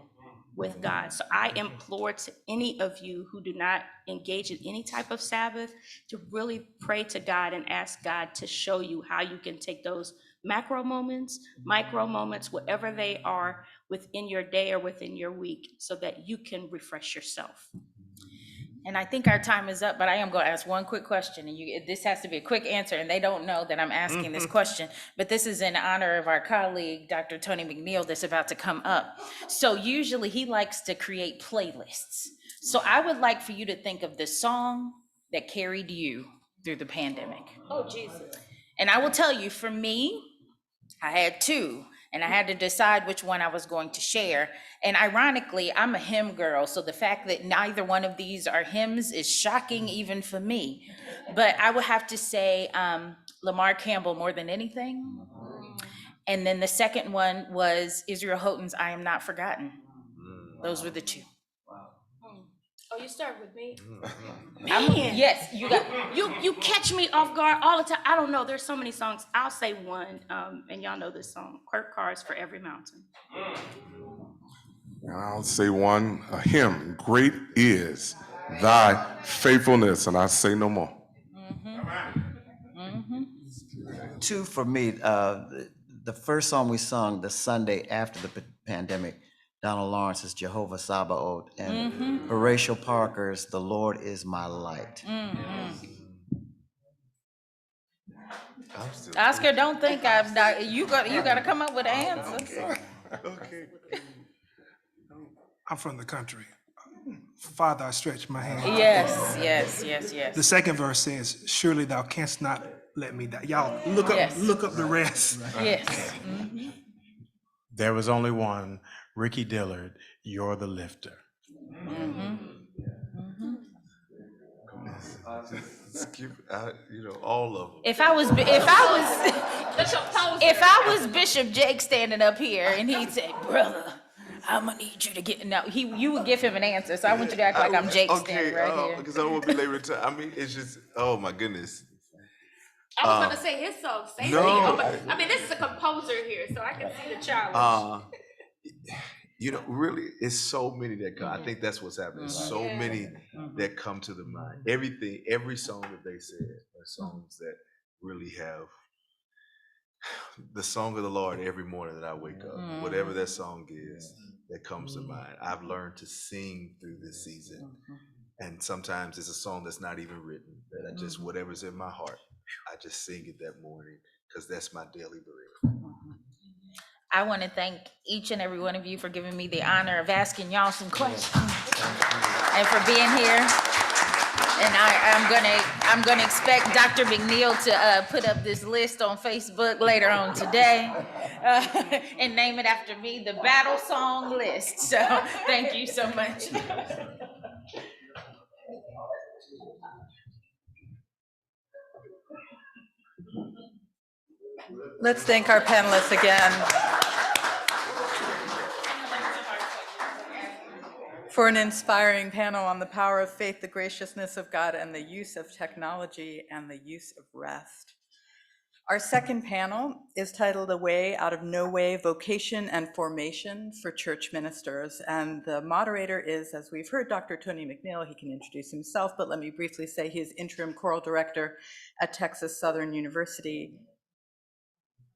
with God. So I implore to any of you who do not engage in any type of Sabbath to really pray to God and ask God to show you how you can take those macro moments, micro moments, whatever they are within your day or within your week, so that you can refresh yourself. And I think our time is up, but I am going to ask one quick question, and this has to be a quick answer, and they don't know that I'm asking this question, but this is in honor of our colleague, Dr. Tony McNeil, that's about to come up. So usually he likes to create playlists. So I would like for you to think of the song that carried you through the pandemic. Oh, Jesus. And I will tell you, for me, I had two, and I had to decide which one I was going to share. And ironically, I'm a hymn girl, so the fact that neither one of these are hymns is shocking even for me. But I would have to say Lamar Campbell, More Than Anything. And then the second one was Israel Houghton's I Am Not Forgotten. Those were the two. Oh, you start with me? Man. Yes, you got. You catch me off guard all the time. I don't know, there's so many songs. I'll say one, and y'all know this song, Kirk Carr's For Every Mountain. And I'll say one, a hymn, Great Is Thy Faithfulness, and I say no more. Two for me. The first song we sung the Sunday after the pandemic, Donald Lawrence's Jehovah Sabaoth, and Horatio Parker's The Lord Is My Light. Oscar, don't think I'm not. You got to come up with an answer. Okay. I'm from the country. Father, I stretch my hand. Yes. The second verse says, surely thou canst not let me die. Y'all look up the rest. Yes. There was only one, Ricky Dillard, You're the Lifter. Skip, all of them. If I was Bishop Jake standing up here and he'd say, brother, I'm gonna need you to get, no, you would give him an answer. So I want you to act like I'm Jake standing right here. Because I don't want to be late return. I mean, it's just, oh my goodness. I was gonna say his song, same no, thing. I mean, this is a composer here, so I can see the challenge. Really, it's so many that come. I think that's what's happening. So many that come to the mind. Every song that they said are songs that really have the song of the Lord every morning that I wake up. Whatever that song is that comes to mind. I've learned to sing through this season. And sometimes it's a song that's not even written, that I just, whatever's in my heart, I just sing it that morning because that's my daily bread. I want to thank each and every one of you for giving me the honor of asking y'all some questions and for being here. And I'm gonna expect Dr. McNeil to put up this list on Facebook later on today and name it after me, the Battle Song List. So thank you so much. Let's thank our panelists again for an inspiring panel on the power of faith, the graciousness of God, and the use of technology and the use of rest. Our second panel is titled A Way Out of No Way, Vocation and Formation for Church Ministers. And the moderator is, as we've heard, Dr. Tony McNeil. He can introduce himself, but let me briefly say he is interim choral director at Texas Southern University.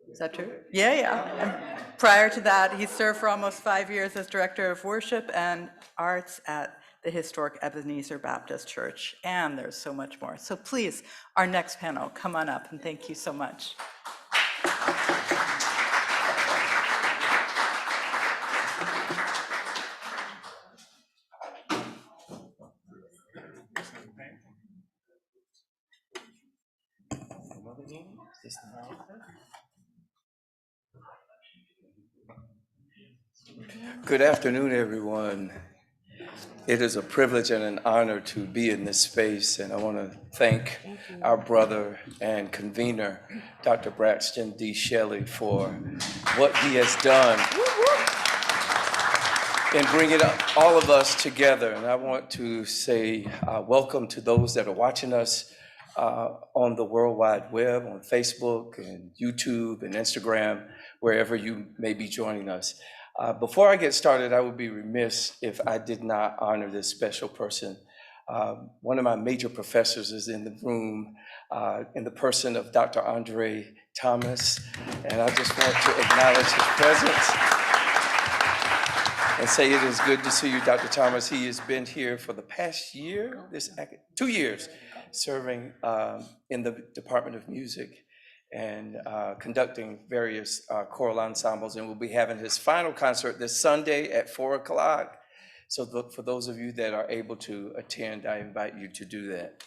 Is that true? Yeah. And prior to that, he served for almost 5 years as director of worship and arts at the historic Ebenezer Baptist Church. And there's so much more. So please, our next panel, come on up, and thank you so much. Good afternoon, everyone. It is a privilege and an honor to be in this space, and I want to thank our brother and convener, Dr. Braxton D. Shelley, for what he has done in bringing all of us together. And I want to say welcome to those that are watching us on the World Wide Web, on Facebook and YouTube and Instagram, wherever you may be joining us. Before I get started, I would be remiss if I did not honor this special person. One of my major professors is in the room in the person of Dr. Andre Thomas, and I just want to acknowledge his presence and say it is good to see you, Dr. Thomas. He has been here for the past year, 2 years, serving in the Department of Music and conducting various choral ensembles, and we'll be having his final concert this Sunday at 4 o'clock. So for those of you that are able to attend, I invite you to do that.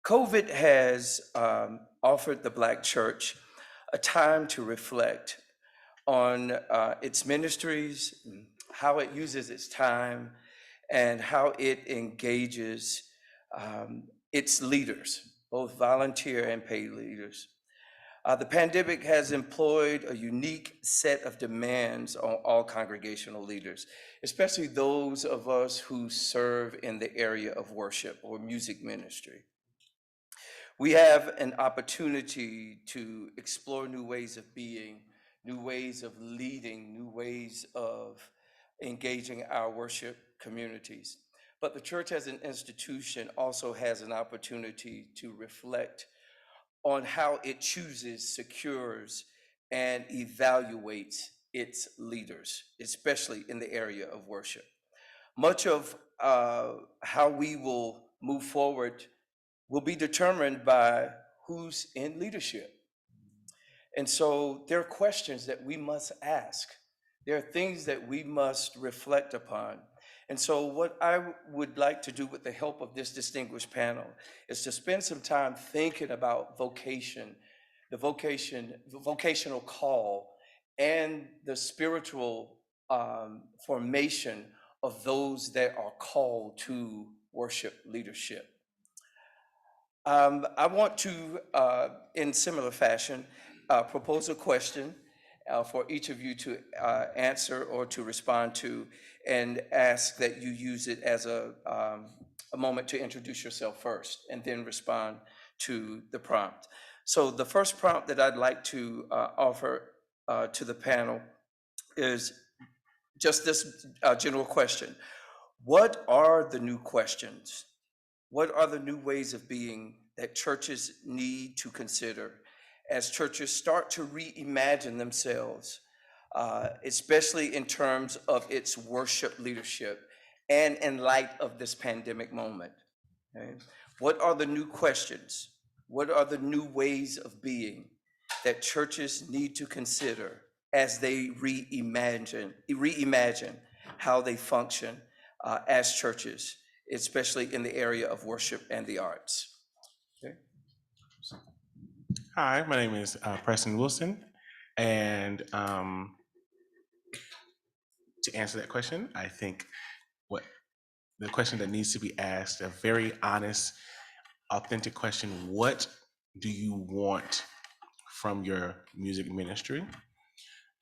COVID has offered the Black church a time to reflect on its ministries, how it uses its time, and how it engages its leaders, both volunteer and paid leaders. The pandemic has employed a unique set of demands on all congregational leaders, especially those of us who serve in the area of worship or music ministry. We have an opportunity to explore new ways of being, new ways of leading, new ways of engaging our worship communities. But the church as an institution also has an opportunity to reflect on how it chooses, secures, and evaluates its leaders, especially in the area of worship. Much of how we will move forward will be determined by who's in leadership. And so there are questions that we must ask. There are things that we must reflect upon. And so what I would like to do with the help of this distinguished panel is to spend some time thinking about vocation, the vocational call, and the spiritual formation of those that are called to worship leadership. I want to, in similar fashion, propose a question for each of you to answer or to respond to, and ask that you use it as a moment to introduce yourself first and then respond to the prompt. So the first prompt that I'd like to offer to the panel is just this general question. What are the new questions? What are the new ways of being that churches need to consider as churches start to reimagine themselves, especially in terms of its worship leadership and in light of this pandemic moment? Okay? What are the new questions? What are the new ways of being that churches need to consider as they reimagine how they function as churches, especially in the area of worship and the arts? Okay. Hi, my name is Preston Wilson, and to answer that question, I think what the question that needs to be asked, a very honest, authentic question: what do you want from your music ministry?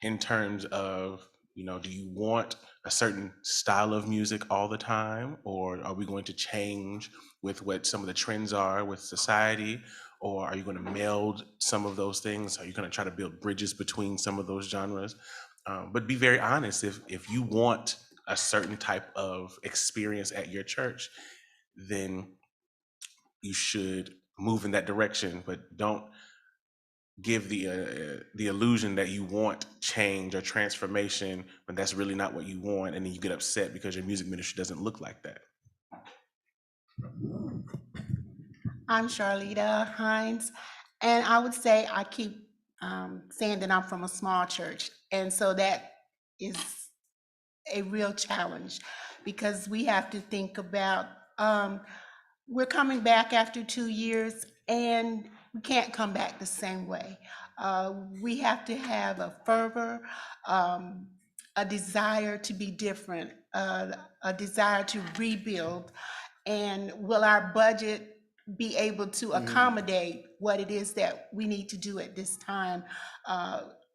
In terms of, do you want a certain style of music all the time, or are we going to change with what some of the trends are with society, or are you going to meld some of those things? Are you going to try to build bridges between some of those genres? But be very honest, if you want a certain type of experience at your church, then you should move in that direction, but don't give the illusion that you want change or transformation when that's really not what you want, and then you get upset because your music ministry doesn't look like that. I'm Charlita Heinz, and I would say I keep saying that I'm from a small church, and so that is a real challenge because we have to think about we're coming back after 2 years, and we can't come back the same way. We have to have a fervor, a desire to be different, a desire to rebuild. And will our budget be able to accommodate what it is that we need to do at this time?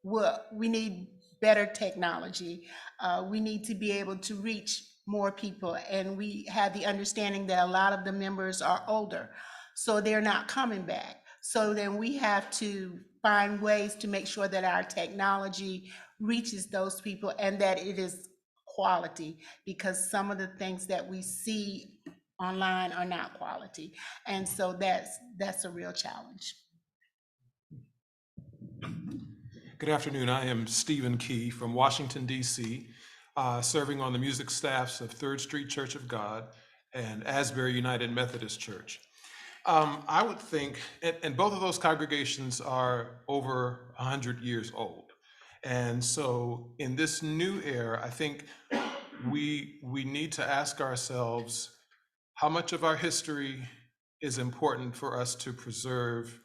We need better technology. We need to be able to reach more people. And we have the understanding that a lot of the members are older, so they're not coming back. So then we have to find ways to make sure that our technology reaches those people and that it is quality, because some of the things that we see online are not quality. And so that's a real challenge. Good afternoon. I am Stephen Key from Washington, D.C., serving on the music staffs of Third Street Church of God and Asbury United Methodist Church. I would think, and both of those congregations are over 100 years old. And so in this new era, I think we need to ask ourselves how much of our history is important for us to preserve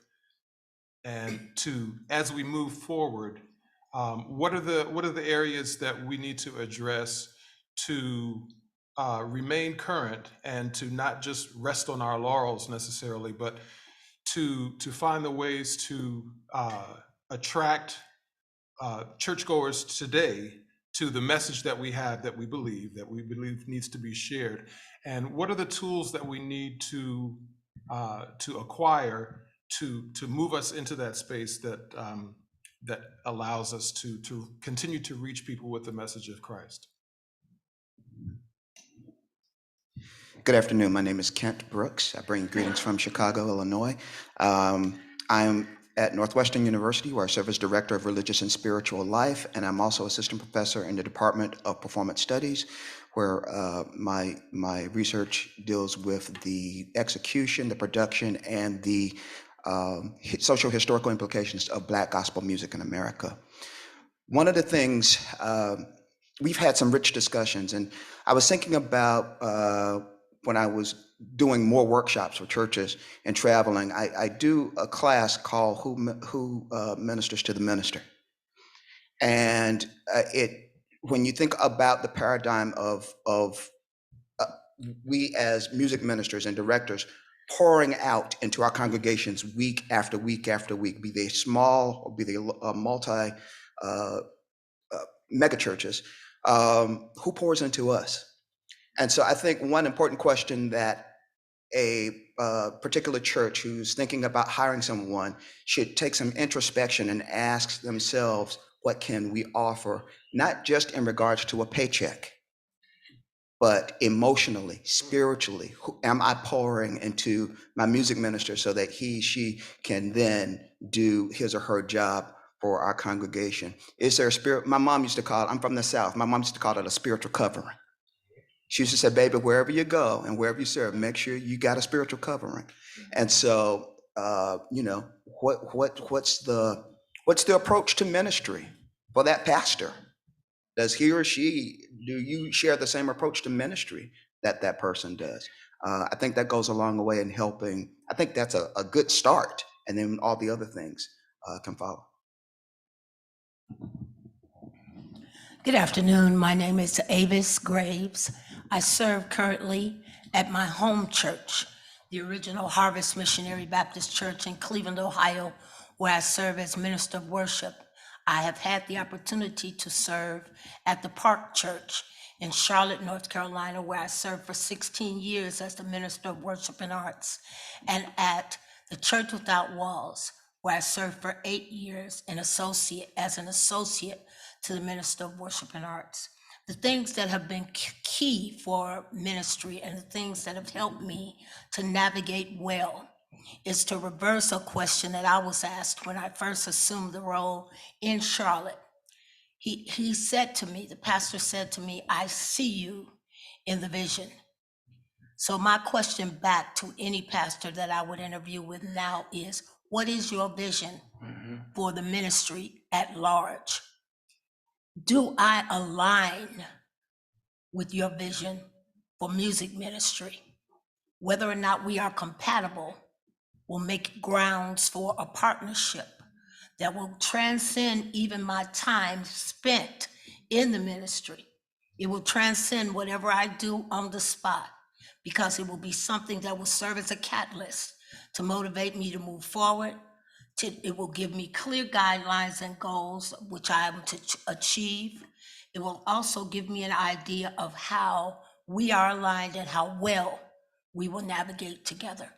And to, as we move forward, what are the areas that we need to address to remain current and to not just rest on our laurels necessarily, but to find the ways to attract churchgoers today to the message that we have, that we believe needs to be shared, and what are the tools that we need to acquire to move us into that space that that allows us to continue to reach people with the message of Christ. Good afternoon. My name is Kent Brooks. I bring greetings from Chicago, Illinois. I'm at Northwestern University, where I serve as Director of Religious and Spiritual Life, and I'm also assistant professor in the Department of Performance Studies, where my research deals with the execution, the production, and the social historical implications of Black gospel music in America. One of the things, we've had some rich discussions, and I was thinking about when I was doing more workshops for churches and traveling, I do a class called Who Ministers to the Minister. And when you think about the paradigm of we as music ministers and directors pouring out into our congregations week after week after week, be they small or be they multi mega churches, who pours into us? And so I think one important question that a particular church who's thinking about hiring someone should take some introspection and ask themselves, what can we offer, not just in regards to a paycheck, but emotionally, spiritually? Who am I pouring into my music minister so that she can then do his or her job for our congregation? Is there a spirit? My mom used to call it, I'm from the South, my mom used to call it a spiritual covering. She used to say, baby, wherever you go and wherever you serve, make sure you got a spiritual covering. And so, what's the approach to ministry for that pastor? Does he or she, do you share the same approach to ministry that person does? I think that goes a long way in helping. I think that's a good start, and then all the other things can follow. Good afternoon. My name is Ebenezer Graves. I serve currently at my home church, the original Harvest Missionary Baptist Church in Cleveland, Ohio, where I serve as minister of worship. I have had the opportunity to serve at the Park Church in Charlotte, North Carolina, where I served for 16 years as the minister of worship and arts, and at the Church Without Walls, where I served for 8 years as an associate to the minister of worship and arts. The things that have been key for ministry and the things that have helped me to navigate well is to reverse a question that I was asked when I first assumed the role in Charlotte. He said to me, the pastor said to me, I see you in the vision. So my question back to any pastor that I would interview with now is, what is your vision for the ministry at large? Do I align with your vision for music ministry? Whether or not we are compatible will make grounds for a partnership that will transcend even my time spent in the ministry. It will transcend whatever I do on the spot, because it will be something that will serve as a catalyst to motivate me to move forward. It will give me clear guidelines and goals which I am to achieve. It will also give me an idea of how we are aligned and how well we will navigate together.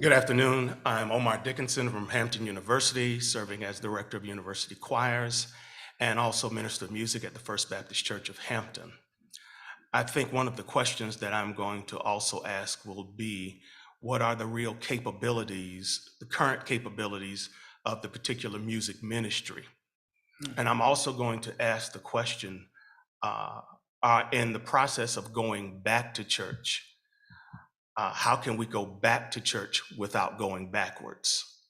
Good afternoon. I'm Omar Dickinson from Hampton University, serving as Director of University Choirs and also Minister of Music at the First Baptist Church of Hampton. I think one of the questions that I'm going to also ask will be, what are the real capabilities, the current capabilities of the particular music ministry? And I'm also going to ask the question, in the process of going back to church, how can we go back to church without going backwards?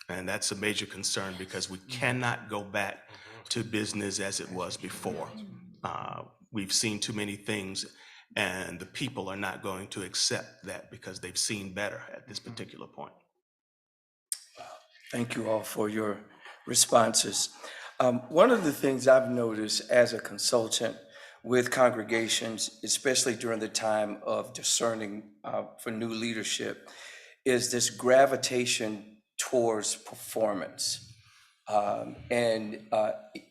And that's a major concern, because we cannot go back to business as it was before. We've seen too many things and the people are not going to accept that because they've seen better at this particular point. Thank you all for your responses. One of the things I've noticed as a consultant with congregations, especially during the time of discerning for new leadership, is this gravitation towards performance. And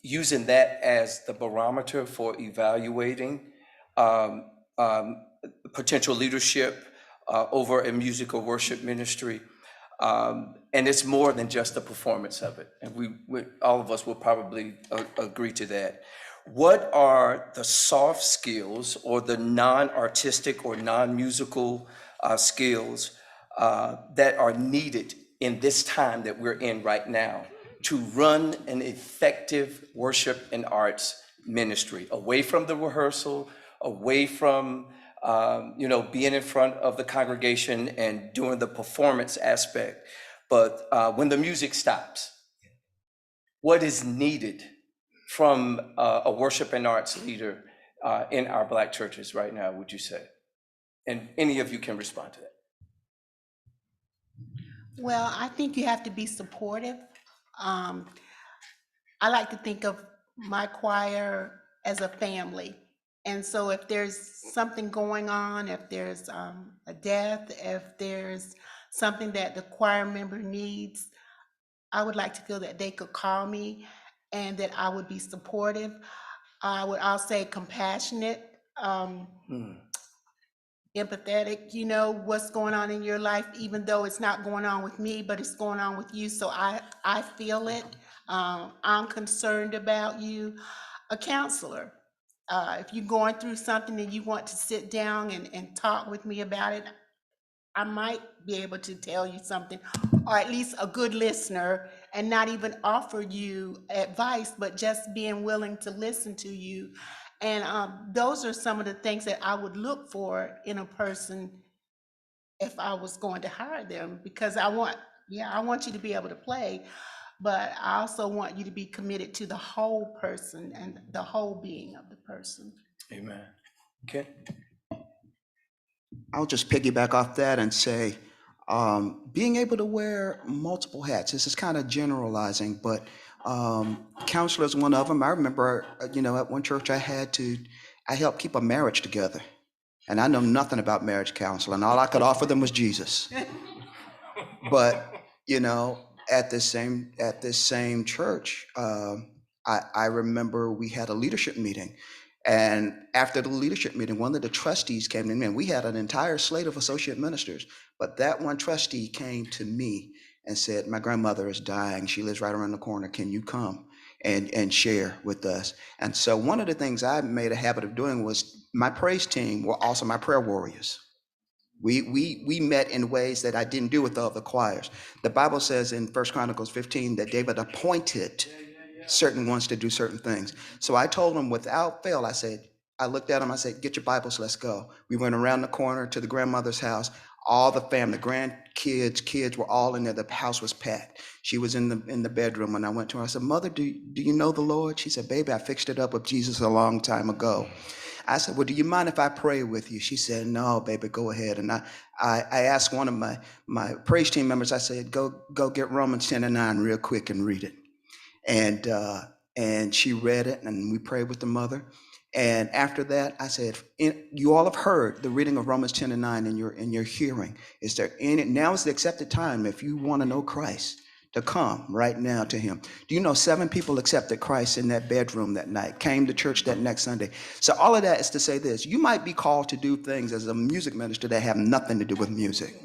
using that as the barometer for evaluating potential leadership over a musical worship ministry. And it's more than just the performance of it. And we all of us will probably agree to that. What are the soft skills or the non-artistic or non-musical skills that are needed in this time that we're in right now to run an effective worship and arts ministry, away from the rehearsal, away from being in front of the congregation and doing the performance aspect, but when the music stops, what is needed from a worship and arts leader in our Black churches right now, would you say? And any of you can respond to that. Well, I think you have to be supportive. I like to think of my choir as a family. And so if there's something going on, if there's a death, if there's something that the choir member needs, I would like to feel that they could call me and that I would be supportive. I would also say compassionate, empathetic, what's going on in your life, even though it's not going on with me, but it's going on with you. So I feel it. I'm concerned about you. A counselor. If you're going through something and you want to sit down and talk with me about it, I might be able to tell you something, or at least a good listener, and not even offer you advice, but just being willing to listen to you. And those are some of the things that I would look for in a person if I was going to hire them, because I want you to be able to play, but I also want you to be committed to the whole person and the whole being of the person. Amen. Okay. I'll just piggyback off that and say, being able to wear multiple hats. This is kind of generalizing, but counselor is one of them. I remember, at one church I helped keep a marriage together. And I know nothing about marriage counseling. All I could offer them was Jesus. But, at this same church, I remember we had a leadership meeting. And after the leadership meeting, one of the trustees came in, and we had an entire slate of associate ministers. But that one trustee came to me and said, my grandmother is dying. She lives right around the corner. Can you come and share with us? And so one of the things I made a habit of doing was my praise team were also my prayer warriors. We met in ways that I didn't do with the other choirs. The Bible says in 1 Chronicles 15 that David appointed certain ones to do certain things. So I told them without fail, I looked at them, I said, get your Bibles, let's go. We went around the corner to the grandmother's house. All the family, grandkids, kids were all in there. The house was packed. She was in the bedroom when I went to her. I said, Mother, do you know the Lord? She said, baby, I fixed it up with Jesus a long time ago. I said, well, do you mind if I pray with you? She said, no, baby, go ahead. And I asked one of my praise team members, I said, go get Romans 10:9 real quick and read it. And she read it, and we prayed with the mother. And after that, I said, you all have heard the reading of Romans 10:9 in your hearing. Now is the accepted time if you want to know Christ, to come right now to him. Do you know 7 people accepted Christ in that bedroom that night, came to church that next Sunday? So all of that is to say this: you might be called to do things as a music minister that have nothing to do with music.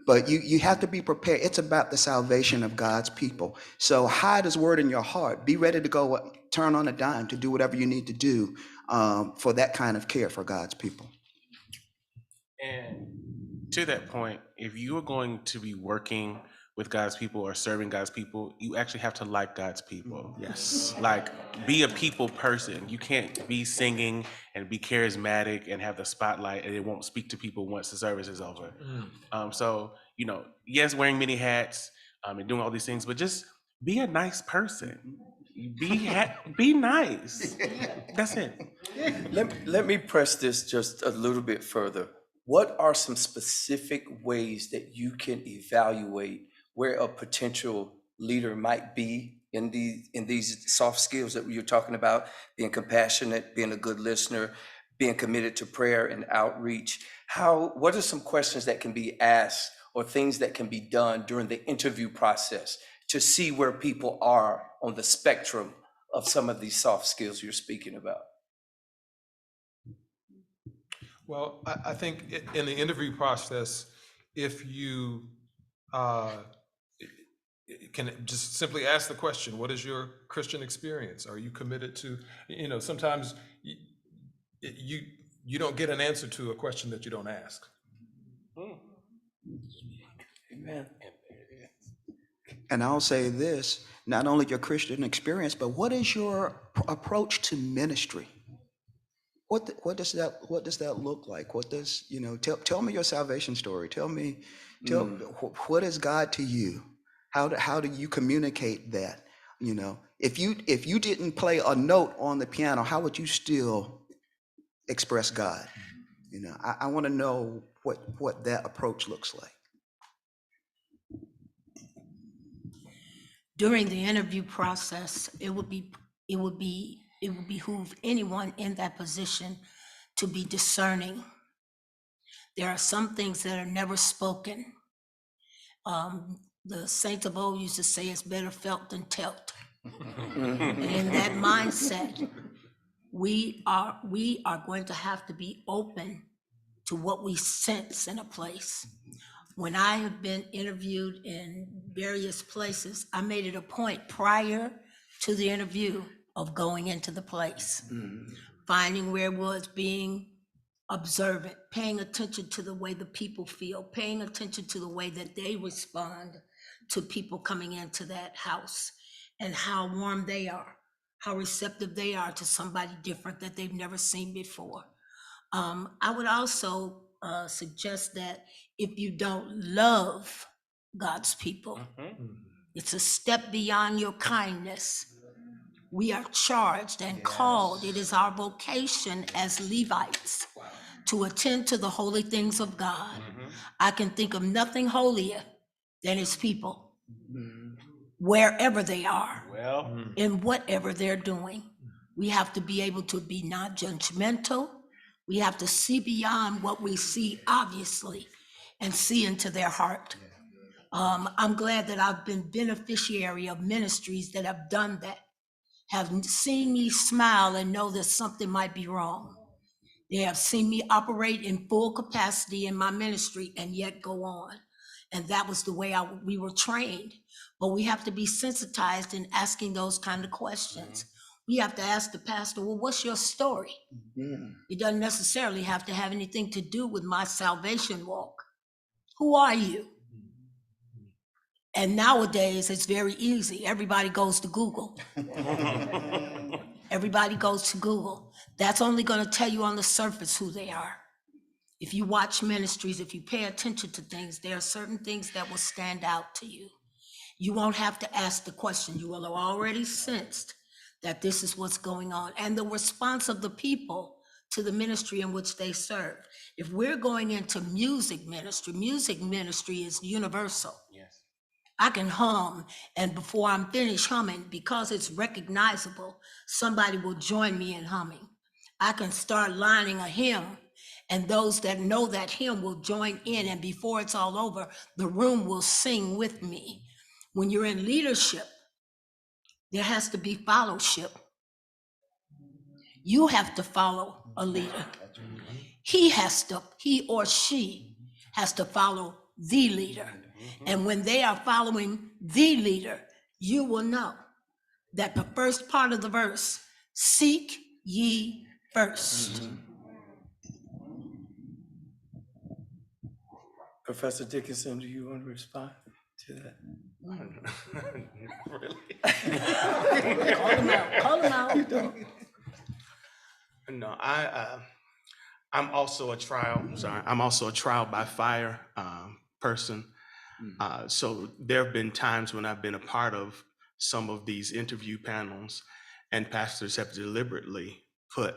But you have to be prepared. It's about the salvation of God's people. So hide his word in your heart. Be ready to go turn on a dime to do whatever you need to do for that kind of care for God's people. And to that point, if you are going to be working with God's people or serving God's people, you actually have to like God's people. Yes. Like, be a people person. You can't be singing and be charismatic and have the spotlight and it won't speak to people once the service is over. So, yes, wearing many hats and doing all these things, but just be a nice person. Be nice. That's it. Let me press this just a little bit further. What are some specific ways that you can evaluate where a potential leader might be in these soft skills that you're talking about, being compassionate, being a good listener, being committed to prayer and outreach? What are some questions that can be asked or things that can be done during the interview process to see where people are on the spectrum of some of these soft skills you're speaking about? Well, I think in the interview process, if you can just simply ask the question, what is your Christian experience? Are you committed to, sometimes you don't get an answer to a question that you don't ask. Amen. And I'll say this, not only your Christian experience, but what is your approach to ministry? What does that look like? What does, tell me your salvation story. Tell what is God to you? How do you communicate that? If you didn't play a note on the piano, how would you still express God? I want to know what that approach looks like. During the interview process, it would behoove anyone in that position to be discerning. There are some things that are never spoken. The saints of old used to say it's better felt than telt. And in that mindset, we are going to have to be open to what we sense in a place. When I have been interviewed in various places, I made it a point prior to the interview of going into the place, finding where it was, being observant, paying attention to the way the people feel, paying attention to the way that they respond to people coming into that house, and how warm they are, how receptive they are to somebody different that they've never seen before. I would also suggest that if you don't love God's people, it's a step beyond your kindness. We are charged and called. It is our vocation as Levites to attend to the holy things of God. I can think of nothing holier than his people, wherever they are, in whatever they're doing. We have to be able to be non-judgmental. We have to see beyond what we see, obviously, and see into their heart. I'm glad that I've been beneficiary of ministries that have done that, have seen me smile and know that something might be wrong. They have seen me operate in full capacity in my ministry and yet go on. And that was the way we were trained. But we have to be sensitized in asking those kind of questions. We have to ask the pastor, well, what's your story? It doesn't necessarily have to have anything to do with my salvation walk. Who are you? And nowadays, it's very easy. Everybody goes to Google. Everybody goes to Google. That's only going to tell you on the surface who they are. If you watch ministries, if you pay attention to things, there are certain things that will stand out to you. You won't have to ask the question. You will have already sensed that this is what's going on. And the response of the people to the ministry in which they serve. If we're going into music ministry is universal. Yes. I can hum, and before I'm finished humming, because it's recognizable, somebody will join me in humming. I can start lining a hymn, and those that know that hymn will join in, and before it's all over, the room will sing with me. When you're in leadership, there has to be fellowship. You have to follow a leader. He or she has to follow the leader. And when they are following the leader, you will know that the first part of the verse, seek ye first. Professor Dickinson, do you want to respond to that? Really? Call him out. No, I'm also a trial by fire person. So there have been times when I've been a part of some of these interview panels, and pastors have deliberately put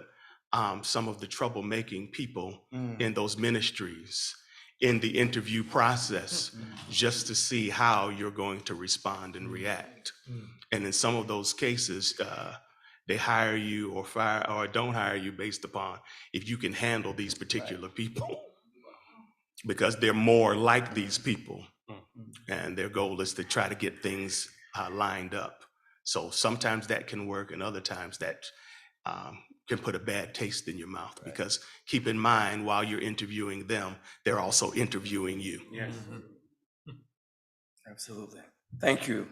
some of the troublemaking people in those ministries in the interview process just to see how you're going to respond and react. And in some of those cases, they hire you or fire or don't hire you based upon if you can handle these particular people, because they're more like these people, and their goal is to try to get things lined up. So sometimes that can work, and other times that can put a bad taste in your mouth, because keep in mind, while you're interviewing them, they're also interviewing you. Yes. Absolutely. Thank you.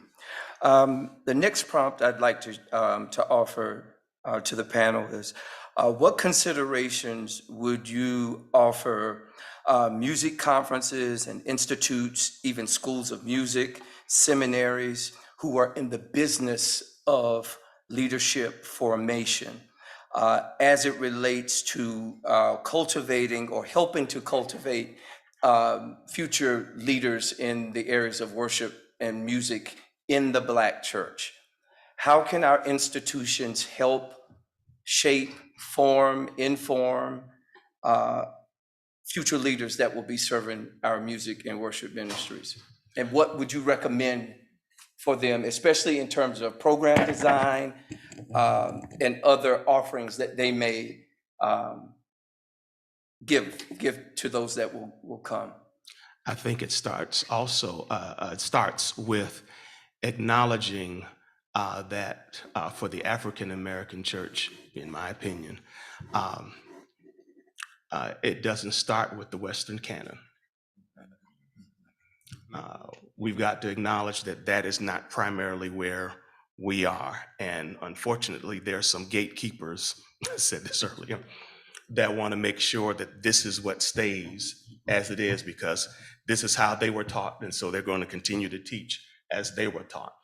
The next prompt I'd like to offer to the panel is, what considerations would you offer music conferences and institutes, even schools of music, seminaries, who are in the business of leadership formation as it relates to cultivating or helping to cultivate future leaders in the areas of worship and music in the Black church? How can our institutions help shape, form, inform future leaders that will be serving our music and worship ministries? And what would you recommend for them, especially in terms of program design and other offerings that they may give to those that will come? I think it starts also, it starts with acknowledging that for the African American church, in my opinion, it doesn't start with the Western canon. We've got to acknowledge that that is not primarily where we are. And unfortunately, there are some gatekeepers, I said this earlier, that want to make sure that this is what stays as it is, because this is how they were taught. And so they're going to continue to teach as they were taught.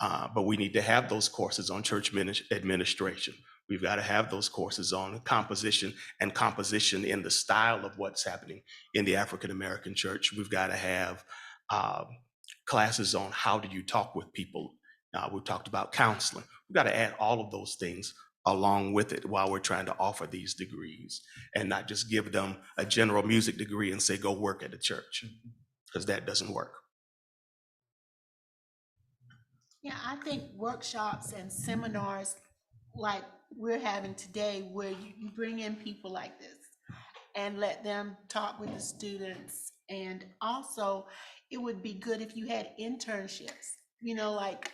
But we need to have those courses on church administration. We've got to have those courses on composition and composition in the style of what's happening in the African American church. We've got to have classes on how do you talk with people. We've talked about counseling. We've got to add all of those things along with it while we're trying to offer these degrees, and not just give them a general music degree and say, go work at a church, because that doesn't work. Yeah, I think workshops and seminars like we're having today, where you bring in people like this and let them talk with the students. And also, it would be good if you had internships. You know, like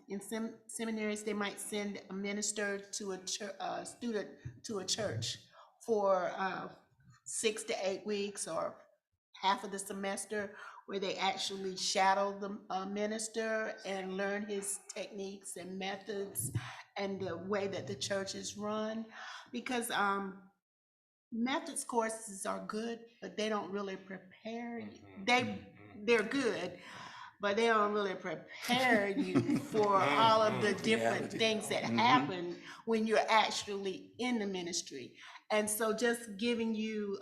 in seminaries, they might send a minister to a student to a church for 6 to 8 weeks or half of the semester, where they actually shadow the minister and learn his techniques and methods and the way that the church is run. Because methods courses are good, but they don't really prepare you. They're good, but they don't really prepare you for all of the different things that happen when you're actually in the ministry. And so just giving you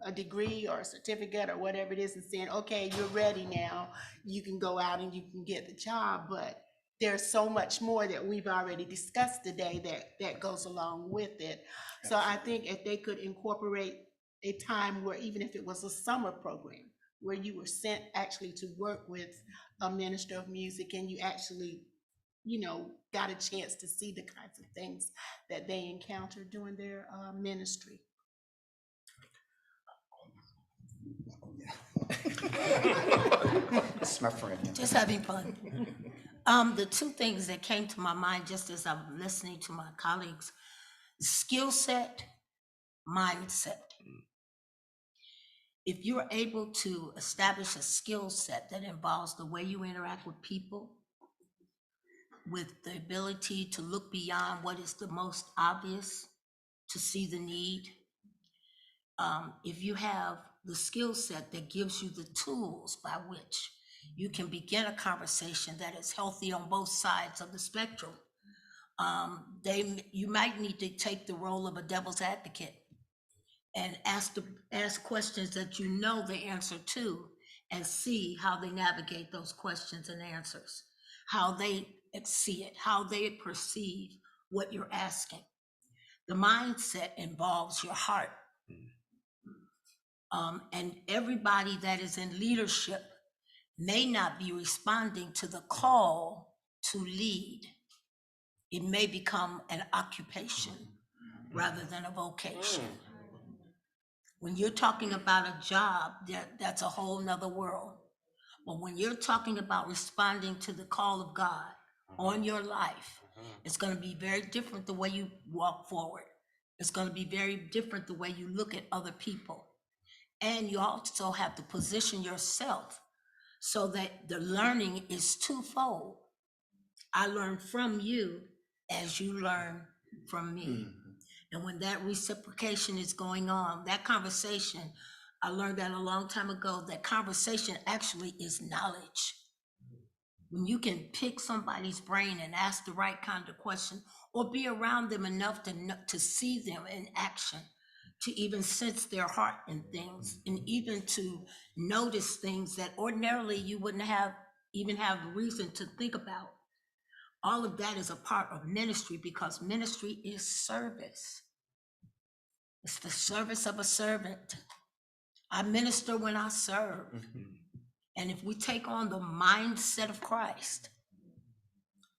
a degree or a certificate or whatever it is and saying, okay, you're ready now, you can go out and you can get the job. But there's so much more that we've already discussed today that goes along with it. So I think if they could incorporate a time where, even if it was a summer program, where you were sent actually to work with a minister of music, and you actually, you know, got a chance to see the kinds of things that they encounter during their ministry. This is my friend. Just having fun. The two things that came to my mind just as I'm listening to my colleagues: skill set, mindset. If you're able to establish a skill set that involves the way you interact with people, with the ability to look beyond what is the most obvious, to see the need. If you have the skill set that gives you the tools by which you can begin a conversation that is healthy on both sides of the spectrum, you might need to take the role of a devil's advocate and ask questions that you know the answer to, and see how they navigate those questions and answers. how they see it, how they perceive what you're asking. The mindset involves your heart. And everybody that is in leadership may not be responding to the call to lead. It may become an occupation rather than a vocation. When you're talking about a job, that's a whole nother world. But when you're talking about responding to the call of God on your life, it's going to be very different the way you walk forward. It's going to be very different the way you look at other people. And you also have to position yourself so that the learning is twofold. I learn from you as you learn from me. And when that reciprocation is going on, that conversation, I learned that a long time ago, that conversation actually is knowledge. When you can pick somebody's brain and ask the right kind of question, or be around them enough to see them in action, to even sense their heart in things, and even to notice things that ordinarily you wouldn't even have reason to think about. All of that is a part of ministry, because ministry is service. It's the service of a servant. I minister when I serve. And if we take on the mindset of Christ,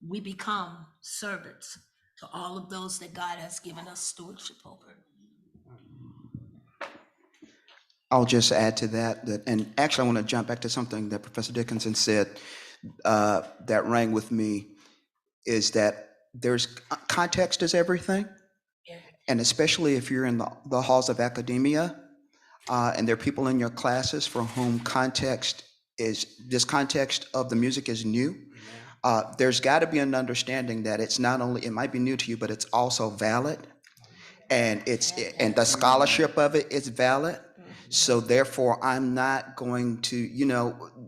we become servants to all of those that God has given us stewardship over. I'll just add to that, and actually I want to jump back to something that Professor Dickinson said that rang with me, is that there's context is everything. And especially if you're in the halls of academia, and there are people in your classes for whom this context of the music is new, there's got to be an understanding that it's not only, it might be new to you, but it's also valid. And the scholarship of it is valid. So therefore, I'm not going to,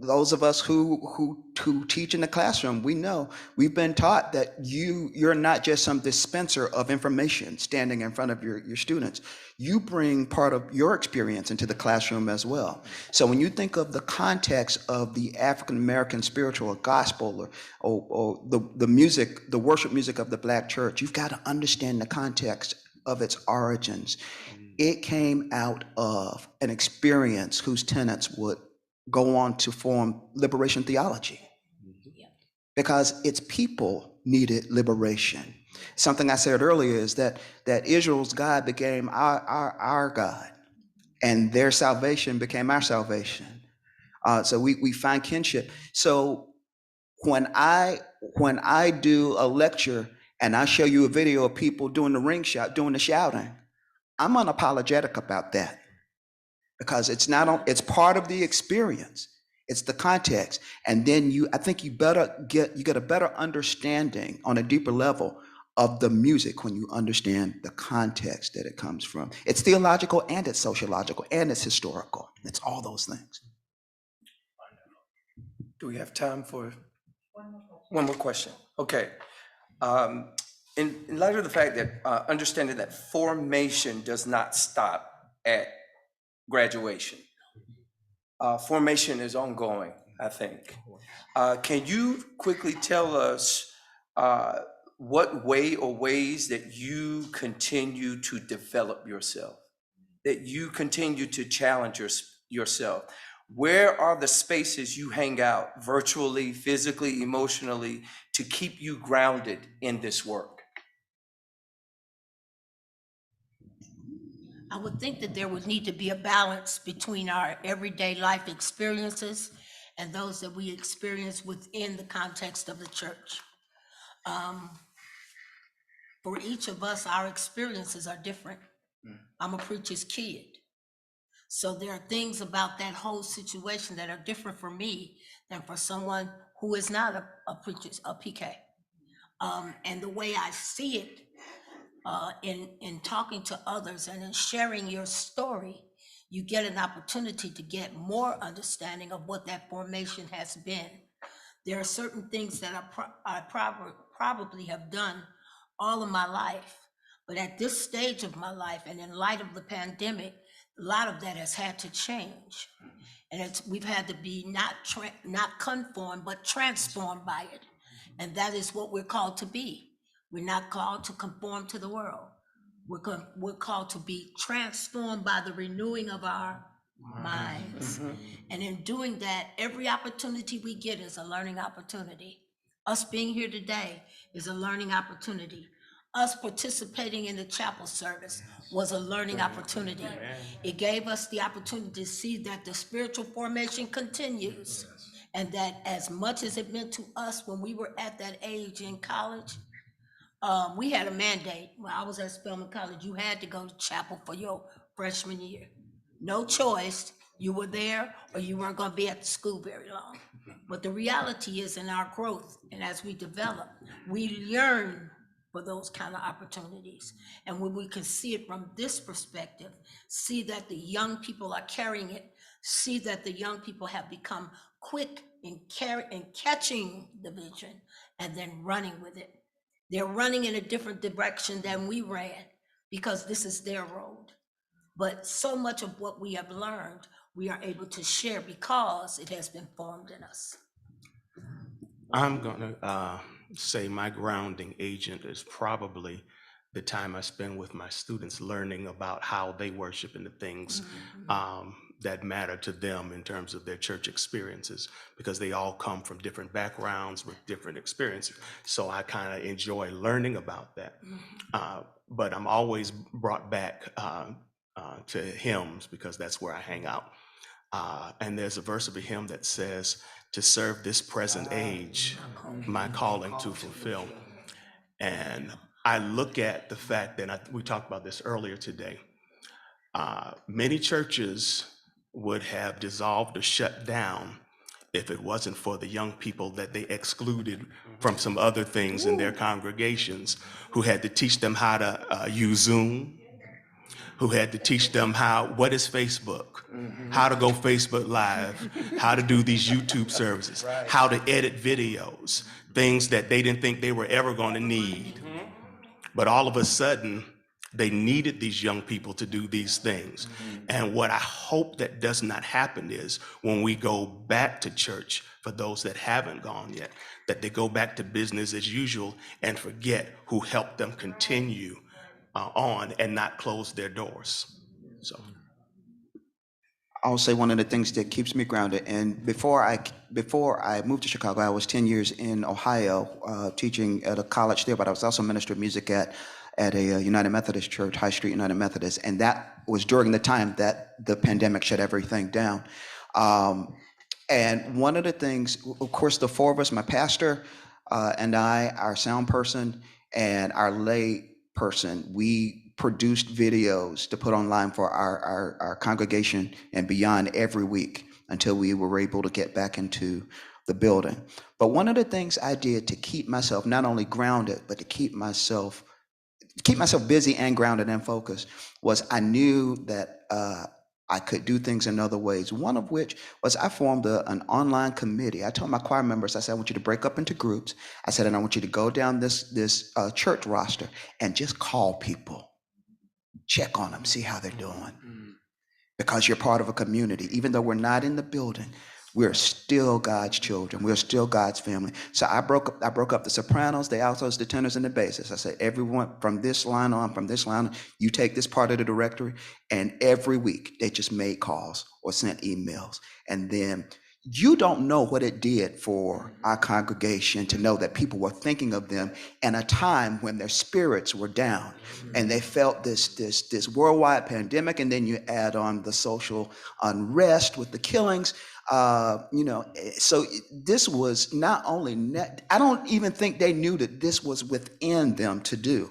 those of us who teach in the classroom, we know, we've been taught that you're not just some dispenser of information standing in front of your students. You bring part of your experience into the classroom as well. So when you think of the context of the African American spiritual or gospel or the music, the worship music of the Black church, you've got to understand the context of its origins. It came out of an experience whose tenets would go on to form liberation theology, because its people needed liberation. Something I said earlier is that Israel's God became our God, and their salvation became our salvation. So we find kinship. So when I do a lecture and I show you a video of people doing the ring shout, doing the shouting, I'm unapologetic about that, because it's part of the experience. It's the context. And then I think you get a better understanding on a deeper level of the music when you understand the context that it comes from. It's theological and it's sociological and it's historical. It's all those things. Do we have time for one more question? Okay. In light of the fact that understanding that formation does not stop at graduation, formation is ongoing, I think. Can you quickly tell us what way or ways that you continue to develop yourself, that you continue to challenge yourself? Where are the spaces you hang out virtually, physically, emotionally, to keep you grounded in this work? I would think that there would need to be a balance between our everyday life experiences and those that we experience within the context of the church. For each of us, our experiences are different. I'm a preacher's kid. So there are things about that whole situation that are different for me than for someone who is not a PK. And the way I see it in talking to others and in sharing your story, you get an opportunity to get more understanding of what that formation has been. There are certain things that I probably have done all of my life, but at this stage of my life and in light of the pandemic, a lot of that has had to change. And we've had to be not conformed, but transformed by it. And that is what we're called to be. We're not called to conform to the world. We're called to be transformed by the renewing of our minds. And in doing that, every opportunity we get is a learning opportunity. Us being here today is a learning opportunity. Us participating in the chapel service was a learning opportunity. It gave us the opportunity to see that the spiritual formation continues, and that as much as it meant to us when we were at that age in college, we had a mandate. When I was at Spelman College, you had to go to chapel for your freshman year. No choice. You were there or you weren't going to be at the school very long. But the reality is, in our growth and as we develop, we yearn for those kind of opportunities. And when we can see it from this perspective, see that the young people are carrying it, see that the young people have become quick in catching the vision and then running with it. They're running in a different direction than we ran because this is their road. But so much of what we have learned, we are able to share because it has been formed in us. I'm gonna say my grounding agent is probably the time I spend with my students learning about how they worship and the things that matter to them in terms of their church experiences, because they all come from different backgrounds with different experiences. So I kind of enjoy learning about that. But I'm always brought back to hymns because that's where I hang out. And there's a verse of a hymn that says, "To serve this present age, my calling to fulfill." And I look at the fact that we talked about this earlier today. Many churches would have dissolved or shut down if it wasn't for the young people that they excluded from some other things in their congregations, who had to teach them how to use Zoom, who had to teach them what is Facebook, how to go Facebook Live, how to do these YouTube services, how to edit videos, things that they didn't think they were ever going to need. But all of a sudden, they needed these young people to do these things. And what I hope that does not happen is when we go back to church, for those that haven't gone yet, that they go back to business as usual and forget who helped them continue on and not close their doors. So I'll say one of the things that keeps me grounded. And before I moved to Chicago, I was 10 years in Ohio teaching at a college there, but I was also minister of music at a United Methodist Church, High Street United Methodist. And that was during the time that the pandemic shut everything down. And one of the things, of course, the four of us, my pastor and I, our sound person, and our lay person, we produced videos to put online for our congregation and beyond every week until we were able to get back into the building. But one of the things I did to keep myself not only grounded, but to keep myself busy and grounded and focused was I knew that I could do things in other ways. One of which was I formed an online committee. I told my choir members, I said, I want you to break up into groups. I said, and I want you to go down this church roster and just call people, check on them, see how they're doing. Because you're part of a community. Even though we're not in the building, we're still God's children. We're still God's family. So I broke up the sopranos, the altos, the tenors, and the basses. I said, everyone from this line on, you take this part of the directory. And every week they just made calls or sent emails. And then you don't know what it did for our congregation to know that people were thinking of them in a time when their spirits were down and they felt this worldwide pandemic. And then you add on the social unrest with the killings. So this was not only I don't even think they knew that this was within them to do.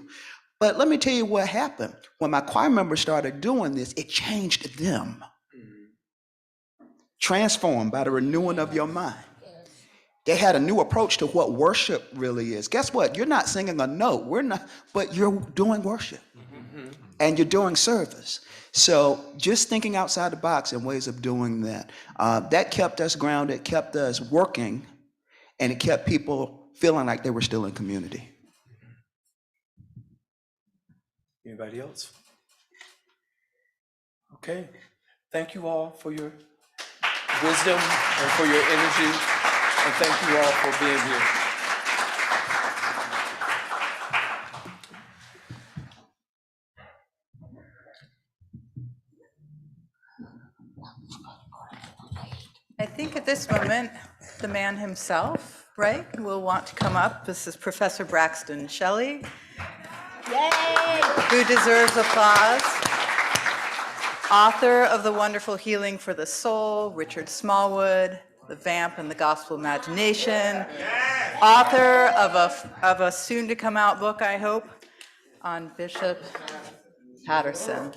But let me tell you what happened. When my choir members started doing this, it changed them. Transformed by the renewing of your mind. They had a new approach to what worship really is. Guess what? You're not singing a note. We're not, but you're doing worship. And you're doing service. So just thinking outside the box and ways of doing that, that kept us grounded, kept us working, and it kept people feeling like they were still in community. Anybody else? Okay. Thank you all for your wisdom and for your energy. And thank you all for being here. I think at this moment, the man himself, right, will want to come up. This is Professor Braxton Shelley, who deserves applause. Author of The Wonderful Healing for the Soul, Richard Smallwood, The Vamp and the Gospel Imagination. Author of a soon-to-come-out book, I hope, on Bishop Patterson.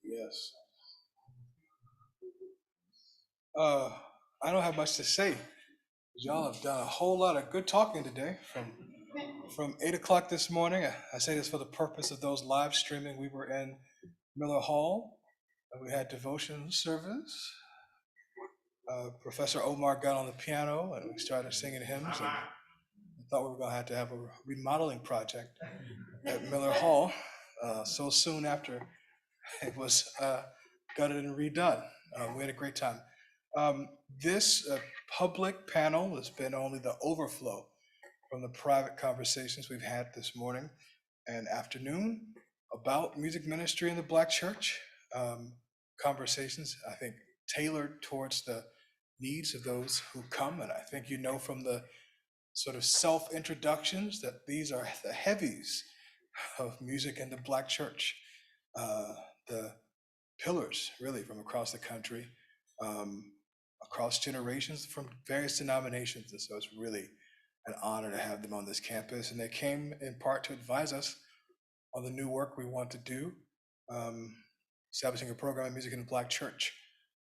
Yes. I don't have much to say. Y'all have done a whole lot of good talking today from 8 o'clock this morning. I say this for the purpose of those live streaming. We were in Miller Hall and we had devotion service. Professor Omar got on the piano and we started singing hymns. And I thought we were going to have a remodeling project at Miller Hall so soon after it was gutted and redone. We had a great time. This public panel has been only the overflow from the private conversations we've had this morning and afternoon about music ministry in the Black church. Conversations, I think, tailored towards the needs of those who come. And I think you know from the sort of self-introductions that these are the heavies of music in the Black church. The pillars, really, from across the country, across generations, from various denominations. And so it's really an honor to have them on this campus. And they came in part to advise us on the new work we want to do, establishing a program in music in the Black church.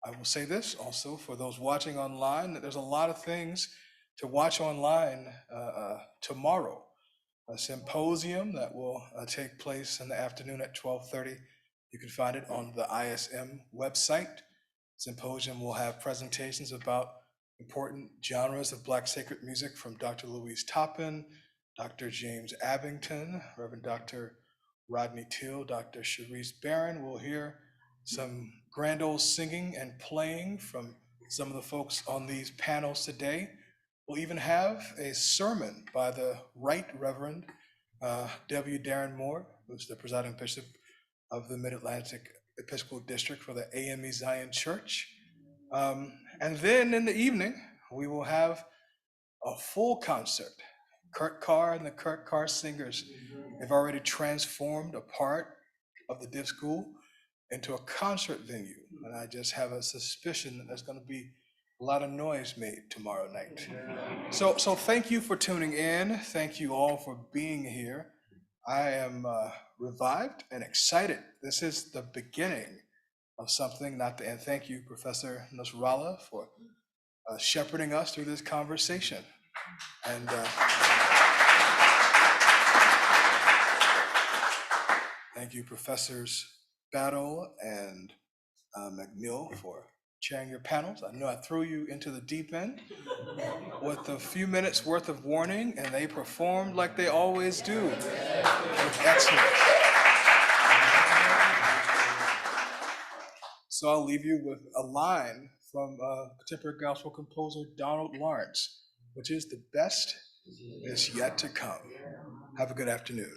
I will say this also for those watching online, that there's a lot of things to watch online tomorrow. A symposium that will take place in the afternoon at 12:30. You can find it on the ISM website. Symposium will have presentations about important genres of Black sacred music from Dr. Louise Toppin, Dr. James Abington, Reverend Dr. Rodney Till, Dr. Sharice Barron. We'll hear some grand old singing and playing from some of the folks on these panels today. We'll even have a sermon by the Right Reverend W. Darren Moore, who's the presiding bishop of the Mid-Atlantic Episcopal District for the AME Zion Church. And then in the evening, we will have a full concert. Kurt Carr and the Kurt Carr Singers have already transformed a part of the Div School into a concert venue. And I just have a suspicion that there's going to be a lot of noise made tomorrow night. So thank you for tuning in. Thank you all for being here. I am revived and excited. This is the beginning of something, not the end. Thank you, Professor Nasrallah, for shepherding us through this conversation. And thank you, Professors Battle and McNeil, for chairing your panels. I know I threw you into the deep end with a few minutes worth of warning, and they performed like they always do with excellence. So I'll leave you with a line from contemporary gospel composer Donald Lawrence, which is "The best is yet to come." Have a good afternoon.